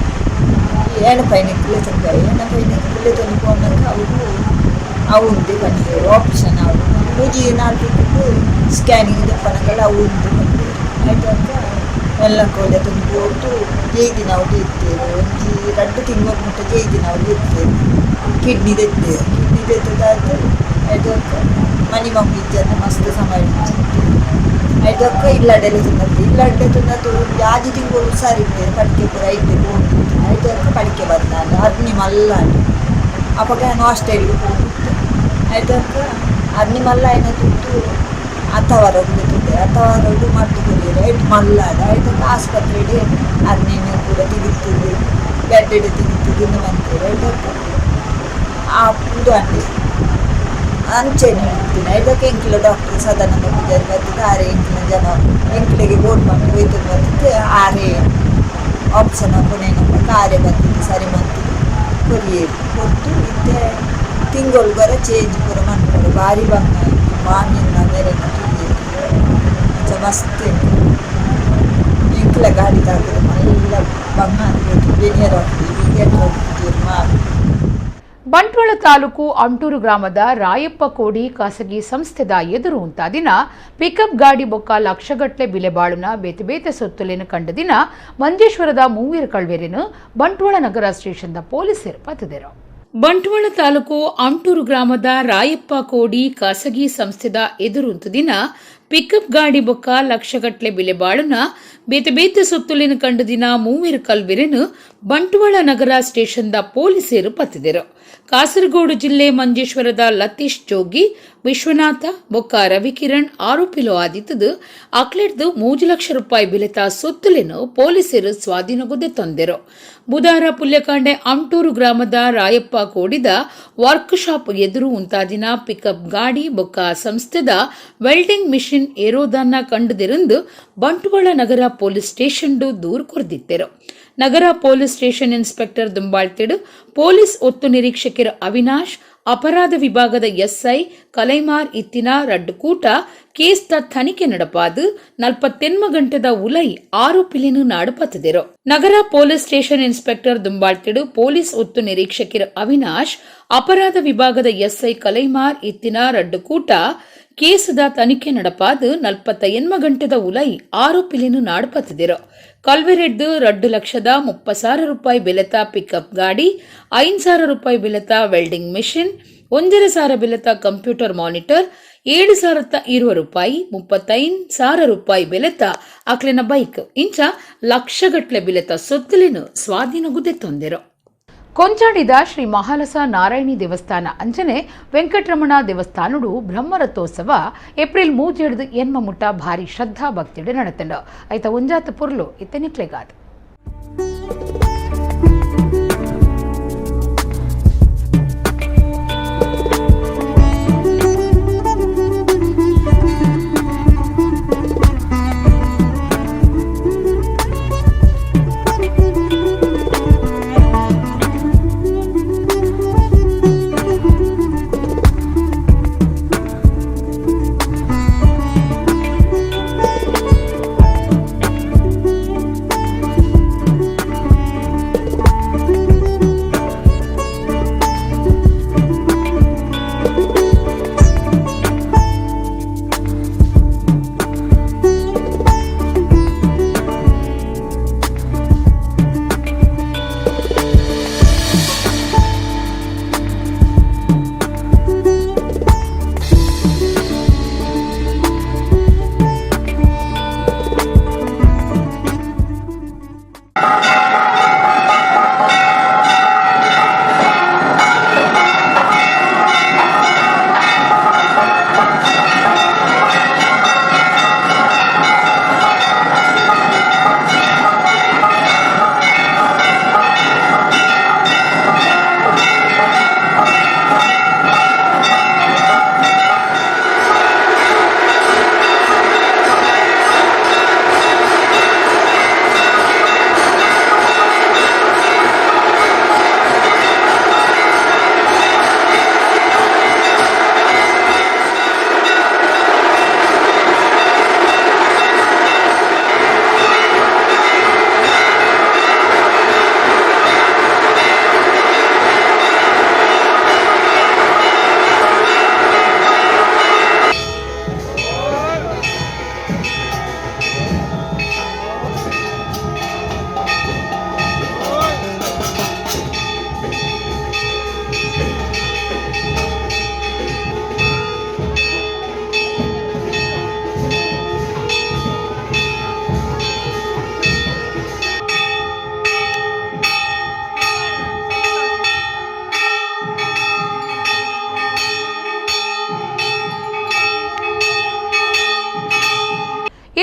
[SPEAKER 13] ఏడపైనెక్కులే చంపాయి. ఏడపైనెక్కులే చనిపోయినాక అవి ఉంది పండుగ ఆపరేషన్ అవు పూజ 4 స్కానింగ్ చెప్పనకల్ అవి ఉంది పండుగ అయితే వెళ్ళకోలే చనిపోతూ జೈದಿನ ಅವ್ರು ಇರ್ತೇವೆ. ಒಂದು 2 ತಿಂಗಳು ಮುಟ್ಟ ಜೈದಿನ ಅವ್ರು ಇರ್ತೇವೆ. ಕಿಡ್ನಿ ತೆತ್ತದಾಯ್ತು ಐದಕ್ಕೆ ಮನೆ ಮಮ್ಮಿ ಇದ್ದ ಮಸ್ತ್ ಸಮಯ ಐದಕ್ಕೆ ಇಲ್ಲಡೆಲ್ಲ ತಿನ್ನದು ಇಲ್ಲಡ್ಡೆ ತಿನ್ನದು ಜಾಜಿ ತಿಂಗಳು ಹುಷಾರಿರ್ತೇವೆ. ಪಡಿಕೆ ಪೂರ ಇಟ್ಟು ಹೋಗಿತ್ತು ಐದಕ್ಕೆ ಪಡಿಕೆ ಬಂದಾನೆ ಅದ್ನಿ ಮಲ್ಲಾಡಿ ಅಪ್ಪಗೆ ಹಾಸ್ಟೆಲ್ಗೆ ಹೋಗಿತ್ತು ಐದಕ್ಕೆ ಅದ್ನಿ ಮಲ್ಲ ಏನಂತು ಅತ್ತವರೊಡ್ಡುತ್ತದೆ ಅತ್ತವರೊಡ್ಡು ಮಟ್ಟುಕೊರಿಯರು ಐಟು ಮಲ್ಲಾಡ ಐದಕ್ಕೆ ಆಸ್ಪತ್ರೆಗೆ ಅದನ್ನೇನು ಕೂಡ ತೆಗಿತದೆ ಬೆಡ್ ತೆಗಿತದೆ ಬಂತೇವೆ ಐದಕ್ಕೆ ಆ ಉದಾಹರಣೆ ಅಂಚೆನೆ ಹೇಳ್ತೀನಿ ಐದಕ್ಕೆ ಎಂಕಿಲ ಡಾಕ್ಟರ್ ಸದಾನಂದ ಪೂಜಾರಿ ಬರ್ತಿದ್ದೆ 6 ಜನ ಎಂಕಿಲಿಗೆ ಬೋರ್ಡ್ ಮಾಡಿ ಹೋಯ್ತು ಬರ್ತಿದ್ದೆ 6 ಆಪ್ಷನ್ ಕೊನೆಯ ಕಾರ್ಯ ಬರ್ತಿದ್ದೆ ಸರಿ ಮಾಡ್ತಿದ್ದೆ ಕೊರಿಯರು ಕೊಟ್ಟು ಇದ್ದೆ ತಿಂಗಳ ಚೇಂಜ್ ಪೂರ ಮಾಡ್ತಾರೆ ಭಾರಿ ಬಂಗ ಮಾನಿನ ಬೇರೆ ತುಳಿಯೋದು ಮಸ್ತ್ ಎಂಕಿಲ ಗಾಡಿ ತಾಕಿದ್ರೆ ಎಲ್ಲ ಬಂಗ ಬೇನಿಯರ್ ಹೋಗ್ತೀವಿ ಹೀಗೆ ಹೋಗ್ತೀವಿ ಮಾಡಿ.
[SPEAKER 1] ಬಂಟ್ವಾಳ ತಾಲೂಕು ಅಂಟೂರು ಗ್ರಾಮದ ರಾಯಪ್ಪ ಕೋಡಿ ಖಾಸಗಿ ಸಂಸ್ಥೆದ ಎದುರು ಉಂಟಾದಿನ ಪಿಕಪ್ ಗಾಡಿ ಬೊಕ್ಕ ಲಕ್ಷಗಟ್ಟಲೆ ಬಿಲೆ ಬಾಳುನ ಬೇತೆ ಬೇತೆ ಸೊತ್ತುಲೇನು ಕಂಡ ದಿನ ಮಂಜೇಶ್ವರದ ಮೂವೀರ ಕಳ್ವೇರೇನು ಬಂಟ್ವಾಳ ನಗರ ಸ್ಟೇಷನ್ದ ಪೊಲೀಸರು ಪತ್ತಿದರು.
[SPEAKER 2] ಬಂಟ್ವಾಳ ತಾಲೂಕು ಅಂಟೂರು ಗ್ರಾಮದ ರಾಯಪ್ಪ ಕೋಡಿ ಖಾಸಗಿ ಸಂಸ್ಥೆದ ಎದುರುಂತು ದಿನ ಪಿಕಪ್ ಗಾಡಿ ಬೊಕ್ಕ ಲಕ್ಷಗಟ್ಟಲೆ ಬಿಲೆ ಬಾಳುನ ಬೇತೆ ಬೇತೆ ಸೊತ್ತುಲೇನು ಕಂಡ ದಿನ ಮೂವೀರ ಕಲ್ವೆರೇನು ಬಂಟ್ವಾಳ ನಗರ ಸ್ಟೇಷನ್ದ ಪೊಲೀಸರು ಪತ್ತಿದರು. ಕಾಸರಗೋಡು ಜಿಲ್ಲೆ ಮಂಜೇಶ್ವರದ ಲತೀಶ್ ಜೋಗಿ ವಿಶ್ವನಾಥ ಬೊಕ್ಕ ರವಿಕಿರಣ್ ಆರೋಪಿಲು ಆದಿತ್ತದು ಅಕ್ಲೆಡ್ದು 3 ಲಕ್ಷ ರೂಪಾಯಿ ಬೆಲೆತ ಸೊತ್ತುಲೇನು ಪೊಲೀಸರು ಸ್ವಾಧೀನಗೊದ್ದೆ ತಂದೆರು. ಬುಧವಾರ ಪುಲ್ಯಕಾಂಡೆ ಅಂಟೂರು ಗ್ರಾಮದ ರಾಯಪ್ಪ ಕೋಡಿದ ವರ್ಕ್ ಶಾಪ್ ಎದುರು ಉಂಟಾದಿನ ಪಿಕಪ್ ಗಾಡಿ ಬೊಕ್ಕ ಸಂಸ್ಥೆದ ವೆಲ್ಡಿಂಗ್ ಮಿಷಿನ್ ಏರೋದನ್ನ ಕಂಡುದಿರಂದು ಬಂಟ್ವಾಳ ನಗರ ಪೊಲೀಸ್ ಸ್ಟೇಷನ್ಡು ದೂರು ಕೊರೆದಿತ್ತರು. ನಗರ ಪೊಲೀಸ್ ಸ್ಟೇಷನ್ ಇನ್ಸ್ಪೆಕ್ಟರ್ ದುಂಬಾಳ್ತಿಡು ಪೊಲೀಸ್ ಒತ್ತು ನಿರೀಕ್ಷಕರು ಅವಿನಾಶ್ ಅಪರಾಧ ವಿಭಾಗದ ಎಸ್ಐ ಕಲೈಮಾರ್ ಇತ್ತಿನ ರಡ್ಡು ಕೂಟ ಕೇಸ್ದ ತನಿಖೆ ನಡಪಾದು 48 ಗಂಟೆದ ಉಲೈ ಆರೋಪಿಲಿನು ನಾಡುಪತ್ತಿದರು. ನಗರ ಪೊಲೀಸ್ ಸ್ಟೇಷನ್ ಇನ್ಸ್ಪೆಕ್ಟರ್ ದುಂಬಾಳ್ತಿಡು ಪೊಲೀಸ್ ಒತ್ತು ನಿರೀಕ್ಷಕರು ಅವಿನಾಶ್ ಅಪರಾಧ ವಿಭಾಗದ ಎಸ್ಐ ಕಲೈಮಾರ್ ಇತ್ತಿನ ರಡ್ಡು ಕೂಟ ಕೇಸದ ತನಿಖೆ ನಡಪಾದು 48 ಗಂಟೆದ ಉಲೈ ಆರೋಪಿಲಿನು ನಾಡುಪತ್ತಿದರು. ಕಲ್ವೆರೆಡ್ದು 2,30,000 ರೂಪಾಯಿ ಬೆಲೆತ ಪಿಕಪ್ ಗಾಡಿ 5,000 ರೂಪಾಯಿ ಬೆಲೆತ ವೆಲ್ಡಿಂಗ್ ಮಿಷಿನ್ 1,000 ಬೆಲೆತ ಕಂಪ್ಯೂಟರ್ ಮಾನಿಟರ್ 7,020 ರೂಪಾಯಿ 35,000 ರೂಪಾಯಿ ಬೆಲೆತ ಅಕ್ಲಿನ ಬೈಕ್ ಇಂಚ ಲಕ್ಷಗಟ್ಲೆ ಬೆಲೆತ ಸೊತ್ತುಲಿನು ಸ್ವಾಧೀನಗುದೆ ತಂದೆರು.
[SPEAKER 1] ಕೊಂಚಾಡಿದ ಶ್ರೀ ಮಹಾಲಸ ನಾರಾಯಣಿ ದೇವಸ್ಥಾನ ಅಂಜನೆ ವೆಂಕಟರಮಣ ದೇವಸ್ಥಾನಡು ಬ್ರಹ್ಮರಥೋತ್ಸವ ಏಪ್ರಿಲ್ 3 ಎನ್ಮ ಮುಟ್ಟ ಭಾರಿ ಶ್ರದ್ಧಾ ಭಕ್ತಿಡೆ ನಡತಂಡ ಐತ ಒಂಜಾತ ಪುರ್ಲು ಇತ್ತೆನಿಕ್ಲೆಗಾದ.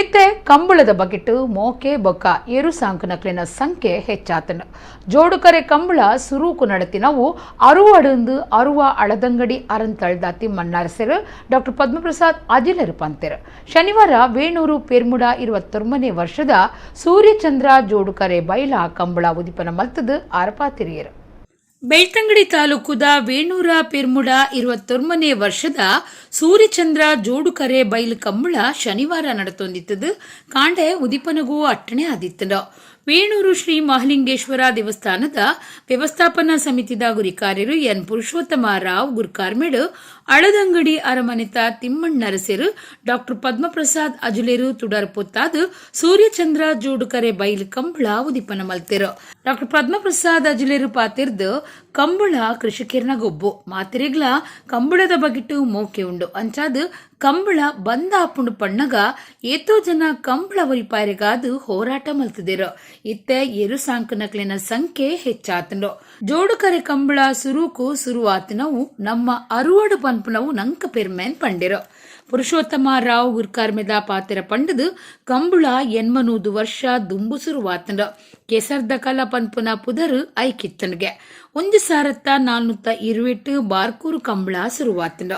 [SPEAKER 1] ಇತ್ತೆ ಕಂಬಳದ ಬಗೆಟ್ ಮೋಕೆ ಬೊಕ್ಕ ಏರು ಸಾಂಕನಕ್ಲಿನ ಸಂಖ್ಯೆ ಹೆಚ್ಚಾತನ ಜೋಡುಕರೆ ಕಂಬಳ ಸುರೂಕು ನಡತಿನವು ಅರುವಡಂದು ಅರುವ ಅಳದಂಗಡಿ ಅರಂತಳ್ದ ತಿಮ್ಮಣ್ಣರಸರು ಡಾಕ್ಟರ್ ಪದ್ಮಪ್ರಸಾದ್ ಅಜಿಲರು ಪಂತೆರು ಶನಿವಾರ ವೇಣೂರು ಪೇರ್ಮುಡ 29ನೇ ವರ್ಷದ ಸೂರ್ಯಚಂದ್ರ ಜೋಡುಕರೆ ಬೈಲ ಕಂಬಳ ಉದಿಪನ ಮಲ್ತದು ಆರಪಾತಿರಿಯರು.
[SPEAKER 2] ಬೆಳ್ತಂಗಡಿ ತಾಲೂಕುದ ವೇಣೂರ ಪೆರ್ಮುಡ 29ನೇ ವರ್ಷದ ಸೂರ್ಯಚಂದ್ರ ಜೋಡುಕರೆ ಬೈಲು ಕಂಬಳ ಶನಿವಾರ ನಡತೊಂದಿತ್ತದು ಕಾಂಡೆ ಉದಿಪನಗೂ ಅಟ್ಟಣೆ ಆದಿತ್ತಂಡ ವೇಣೂರು ಶ್ರೀ ಮಹಾಲಿಂಗೇಶ್ವರ ದೇವಸ್ಥಾನದ ವ್ಯವಸ್ಥಾಪನಾ ಸಮಿತಿದ ಗುರಿಕಾರ್ಯರು ಎನ್ ಪುರುಷೋತ್ತಮ ರಾವ್ ಗುರ್ಕಾರ್ಮೆಡ್ ಅಳದಂಗಡಿ ಅರಮನೆತ ತಿಮ್ಮಣ್ಣರಸರು ಡಾಕ್ಟರ್ ಪದ್ಮಪ್ರಸಾದ್ ಅಜುಲೇರು ತುಡರ್ ಪೊತ್ತಾದು ಸೂರ್ಯಚಂದ್ರ ಜೋಡುಕರೆ ಬೈಲು ಕಂಬಳ ಉದಿಪನ ಮಲ್ತೆರು ಡಾಕ್ಟರ್ ಪದ್ಮಪ್ರಸಾದ್ ಅಜುಲೇರು ಪಾತಿರ್ದು ಕಂಬಳ ಕೃಷಿಕರ್ನ ಗೊಬ್ಬು ಮಾತಿರಿಗ್ಲ ಕಂಬಳದ ಬಗಿಟ್ಟು ಮೋಕೆ ಉಂಡು ಅಂಚಾದು ಕಂಬಳ ಬಂದ ಆಪುಂಡು ಪಣ್ಣಗ ಏತೋ ಜನ ಕಂಬಳ ಒರಿಪಾಯರಿಗಾದು ಹೋರಾಟ ಮಲ್ತದಿರು ಇತ್ತೆ ಏರು ಸಾಂಕನಕ್ಲಿನ ಸಂಖ್ಯೆ ಹೆಚ್ಚಾತಂಡು ಜೋಡುಕರೆ ಕಂಬಳ ಸುರೂಕು ಸುರುವಾತಿನವು ನಮ್ಮ ಅರುವಡು ಪನ್ಪನವು ನಂಕ ಪೆರ್ಮೇನ್ ಪಂಡಿರು ಪುರುಷೋತ್ತಮ ರಾವ್ ಗುರ್ಕಾರ್ಮೆದ ಪಾತಿರ ಪಂಡದು ಕಂಬಳ 80 ವರ್ಷ ದುಂಬು ಸುರುವಾತಂಡ ಕೆಸರ್ದ ಕಲ ಪನ್ಪುನ ಪುದರು ಐಕಿತ್ತನ್ಗೆ 1428 ಬಾರ್ಕೂರು ಕಂಬಳ ಸುರುವಾತಂಡ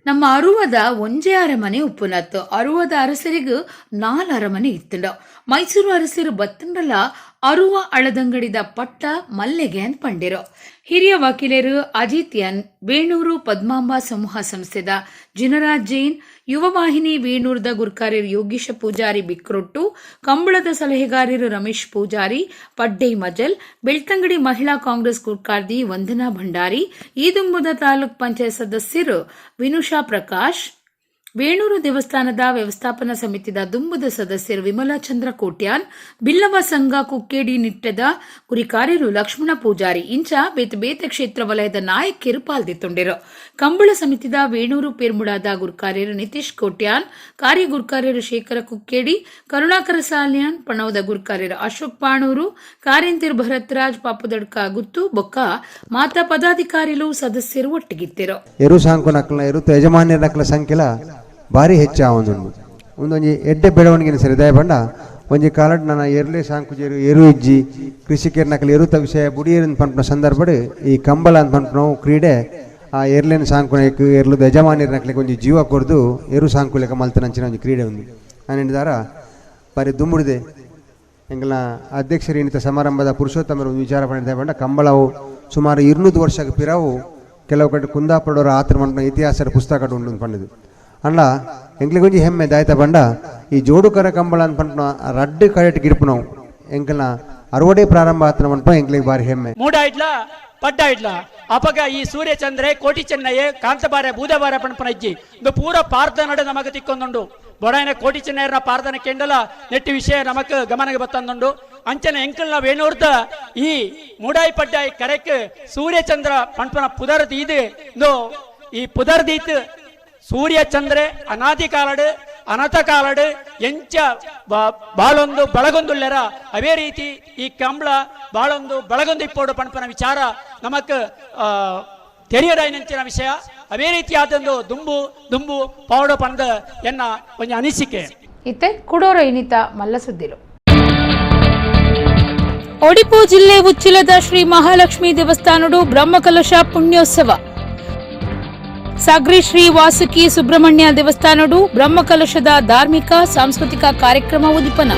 [SPEAKER 2] ನಮ್ಮ ಅರುವದ ಒಂಜೆ ಅರಮನೆ ಉಪ್ಪುನತ್ತು ಅರುವದ ಅರಸರಿಗೂ 4 ಅರಮನೆ ಇತ್ತಂಡ ಮೈಸೂರು ಅರಸರು ಬತ್ತಂಡಲ ಅರುವ ಅಳದಂಗಡಿದ ಪಟ್ಟ ಮಲ್ಲೆಗೆ ಅಂತ ಪಂಡಿರು ಹಿರಿಯ ವಕೀಲರು ಅಜಿತ್ ಎನ್ ವೇಣೂರು ಪದ್ಮಾಂಬ ಸಮೂಹ ಸಂಸ್ಥೆದ ಜಿನರಾಜ್ ಜೈನ್ ಯುವ ವಾಹಿನಿ ವೇಣೂರದ ಗುರ್ಕಾರ್ಯರು ಯೋಗೀಶ ಪೂಜಾರಿ ಬಿಕ್ರೊಟ್ಟು ಕಂಬಳದ ಸಲಹೆಗಾರರು ರಮೇಶ್ ಪೂಜಾರಿ ಪಡ್ಡೈ ಮಜಲ್ ಬೆಳ್ತಂಗಡಿ ಮಹಿಳಾ ಕಾಂಗ್ರೆಸ್ ಗುರ್ಕಾರ್ದಿ ವಂದನಾ ಭಂಡಾರಿ ಈದುಂಬುದ ತಾಲೂಕ್ ಪಂಚಾಯತ್ ಸದಸ್ಯರು ವಿನುಷಾ ಪ್ರಕಾಶ್ ವೇಣೂರು ದೇವಸ್ಥಾನದ ವ್ಯವಸ್ಥಾಪನಾ ಸಮಿತಿದ ದುಂಬುದ ಸದಸ್ಯರು ವಿಮಲಾ ಚಂದ್ರ ಕೋಟ್ಯಾನ್ ಬಿಲ್ಲವ ಸಂಘ ಕುಕ್ಕೇಡಿ ನಿಟ್ಟದ ಗುರಿಕಾರ್ಯರು ಲಕ್ಷ್ಮಣ ಪೂಜಾರಿ ಇಂಚ ಬೇತೆ ಕ್ಷೇತ್ರ ವಲಯದ ನಾಯಕಿಯರು ಪಾಲ್ದಿತ್ತೊಂಡಿರು ಕಂಬಳ ಸಮಿತಿದ ವೇಣೂರು ಪೇರ್ಮುಡಾದ ಗುರ್ಕಾರ್ಯರು ನಿತೀಶ್ ಕೋಟ್ಯಾನ್ ಕಾರ್ಯ ಗುರ್ಕಾರ್ಯರು ಶೇಖರ ಕುಕ್ಕೇಡಿ ಕರುಣಾಕರ ಸಾಲ್ಯಾನ್ ಪಣವದ ಗುರ್ಕಾರ್ಯರು ಅಶೋಕ್ ಪಾಣೂರು ಕಾರ್ಯಂತಿರು ಭರತ್ರಾಜ್ ಪಾಪದಡ್ಕ ಗುತ್ತು ಬೊಕ್ಕ ಮಾತಾ ಪದಾಧಿಕಾರಿಗಳು ಸದಸ್ಯರು ಒಟ್ಟಿಗಿತ್ತಿರು
[SPEAKER 14] ಎರು ಸಾಂಕು ನಕ್ಲ ಎರು ಯಜಮಾನ್ಯರ ನಕ್ಲ ಸಂಖ್ಯೆಲ ಭಾರಿ ಹೆಚ್ಚು ಒಂದೊಂದು ಎಡ್ಡೆ ಬೆಳವಣಿಗೆ ಸರಿದಾಯ ಬಂಡ ಒಂಜಿ ಕಾಲಡ್ ನನ್ನ ಎರ್ಲೆ ಸಾಂಕುಜೇರು ಎರು ಇಜ್ಜಿ ಕೃಷಿಕರ ನಕಲು ಎರುತ ವಿಷಯ ಬುಡಿಯರನ್ ಪಂಪನ ಸಂದರ್ಭಡ್ ಈ ಕಂಬಳ ಅಂತ ಪಂಪನ ಕ್ರೀಡೆ ಆ ಎರ್ಲೆನ್ ಸಾಂಕುನಕ್ಕೆ ಎರ್ಲದ ಯಜಮಾನ್ಯರ ನಕ್ಲಿಗೆ ಒಂಜಿ ಜೀವ ಕೊರ್ದು ಎರು ಸಾಂಕುಲೆಕ ಮಲ್ತನಂಚಿನ ಒಂದು ಕ್ರೀಡೆ ఉంది ಅನಿಂದಾರ ಬಾರಿ ದುಂಬುಡಿದೆ ಎಂಗಲ ಅಧ್ಯಕ್ಷರು ಇನ್ನಿತ ಸಮಾರಂಭದ ಪುರುಷೋತ್ತಮರು ವಿಚಾರ ಪಡೆದ ಬಂಡ ಕಂಬಳವು ಸುಮಾರು 200 ವರ್ಷಕ್ಕೆ ಪಿರವು ಕೆಲವು ಕಡೆ ಕುಂದಾಪುರದವರ ಆತರ ಪಂಪನ ಇತಿಹಾಸದ ಪುಸ್ತಕ ಉಂಡು ಪಂಡದು ಅಂಡ ಎಂಗ್ಲಿಗೊಂಜಿ ಹೆಮ್ಮೆ ದಾಯ್ತ ಬಂಡ ಈ ಜೋಡುಕರ ಕಂಬಳ ಅಂತ ಪಂಪನ ರಡ್ಡು ಕರೆಟ್ ಗಿರ್ಪುನವು ಎಂಕಲ್ನ 60 ಪ್ರಾರಂಭ ಆತನ ಪಂಪ ಎಂಗ್ಲಿಗೆ ಬಾರಿ ಹೆಮ್ಮೆ
[SPEAKER 15] ಮೂಡ ಇಡ್ಲ ಪಡ್ಡ ಇಡ್ಲ ಅಪಗ ಈ ಸೂರ್ಯಚಂದ್ರೆ ಕೋಟಿ ಚೆನ್ನಯ್ಯ ಕಾಂತಬಾರೆ ಬೂದಬಾರ ಪಣಪನ ಇಜ್ಜಿ ಇದು ಪೂರ ಪಾರ್ಥ ನಡೆ ನಮಗೆ ತಿಕ್ಕೊಂದುಂಡು ಬೊಡಾಯನ ಕೋಟಿ ಚೆನ್ನಯ್ಯನ ಪಾರ್ಧನ ಕೆಂಡಲ ನೆಟ್ಟಿ ವಿಷಯ ನಮಕ್ ಗಮನಕ್ಕೆ ಬತ್ತಂದುಂಡು ಅಂಚನೆ ಎಂಕಲ್ನ ವೇಣೂರ್ದ ಈ ಮೂಡಾಯಿ ಪಡ್ಡಾಯಿ ಕರೆಕ್ ಸೂರ್ಯಚಂದ್ರ ಪಣಪನ ಪುದರ್ದ ಇದು ಈ ಪುದರ್ದೀತ್ ಸೂರ್ಯಚಂದ್ರೆ ಅನಾದಿ ಕಾಲಡ್ ಅನತ ಕಾಲಡ್ ಎಂಚ ಬಾಳೊಂದು ಬಳಗೊಂದುಲ್ಲೆರ ಅವೇ ರೀತಿ ಈ ಕಂಬಳ ಬಾಳೊಂದು ಬಳಗೊಂದು ಇಪ್ಪೋಡು ಪಣಪನ ವಿಚಾರ ನಮಕ್ ತೆರೆಯದಾಯಿನಂಚಿನ ವಿಷಯ ಅವೇ ರೀತಿಯಾದಂದು ದುಂಬು ಪೌಡ ಪಂದ ಎನ್ನ ಒಂದು ಅನಿಸಿಕೆ
[SPEAKER 1] ಇತ್ತೆ ಕುಡೋರ ಇನಿತ ಮಲ್ಲ ಸುದ್ದಿಲು
[SPEAKER 2] ಒಡಿಪು ಜಿಲ್ಲೆ ಉಚ್ಚಿಲದ ಶ್ರೀ ಮಹಾಲಕ್ಷ್ಮಿ ದೇವಸ್ಥಾನಡು ಬ್ರಹ್ಮಕಲಶ ಪುಣ್ಯೋತ್ಸವ ಸಾಗ್ರಿ ಶ್ರೀ ವಾಸುಕಿ ಸುಬ್ರಹ್ಮಣ್ಯ ದೇವಸ್ಥಾನಡು ಬ್ರಹ್ಮಕಲಶದ ಧಾರ್ಮಿಕ ಸಾಂಸ್ಕೃತಿಕ ಕಾರ್ಯಕ್ರಮ ಉದಿಪನ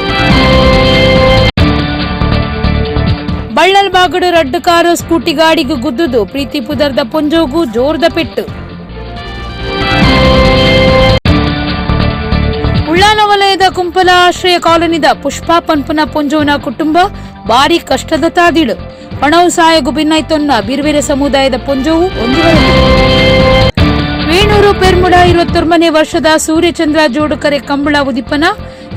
[SPEAKER 2] ಬಳ್ಳಲ್ ಬಾಗಡು ರಡ್ಡು ಕಾರು ಸ್ಕೂಟಿ ಗಾಡಿಗೂ ಗುದ್ದುದು ಪ್ರೀತಿ ಪುದರ್ದ ಪೊಂಜೋಗು ಜೋರ್ದ ಪೆಟ್ಟು ಉಳ್ಳಾಲ ವಲಯದ ಕುಂಪಲ ಆಶ್ರಯ ಕಾಲೋನಿದ ಪುಷ್ಪಾ ಪನ್ಪುನ ಪೊಂಜೋನ ಕುಟುಂಬ ಭಾರಿ ಕಷ್ಟದ ತಾದಿಳು ಪಣವು ಸಾಯಗು ಭಿನ್ನೈತೊನ್ನ ಬಿರ್ವೆರೆ ಸಮುದಾಯದ ಪೊಂಜೋವು ಒಂದು ವೇಣೂರು ಪೆರ್ಮುಡ 29ನೇ ವರ್ಷದ ಸೂರ್ಯಚಂದ್ರ ಜೋಡುಕರೆ ಕಂಬಳ ಉದಿಪನ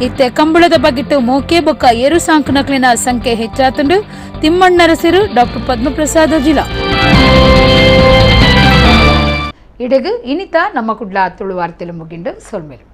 [SPEAKER 2] ಇತ್ತೆ ಕಂಬಳದ ಬಗೆಟ್ಟು ಮೋಕೆ ಬೊಕ್ಕ ಏರು ಸಾಂಕನಕ್ಲಿನ ಸಂಖ್ಯೆ ಹೆಚ್ಚಾತಂಡು ತಿಮ್ಮಣ್ಣರಸರು ಡಾಕ್ಟರ್ ಪದ್ಮಪ್ರಸಾದ ಜಿಲ್ಲಾ
[SPEAKER 1] ಇಡೆಗು ಇನಿತ ನಮ್ಮ ಕುಡ್ಲ ತುಳು ವಾರ್ತೆಲು ಮುಗಿಂಡು ಸೊಲ್ಮೇಲು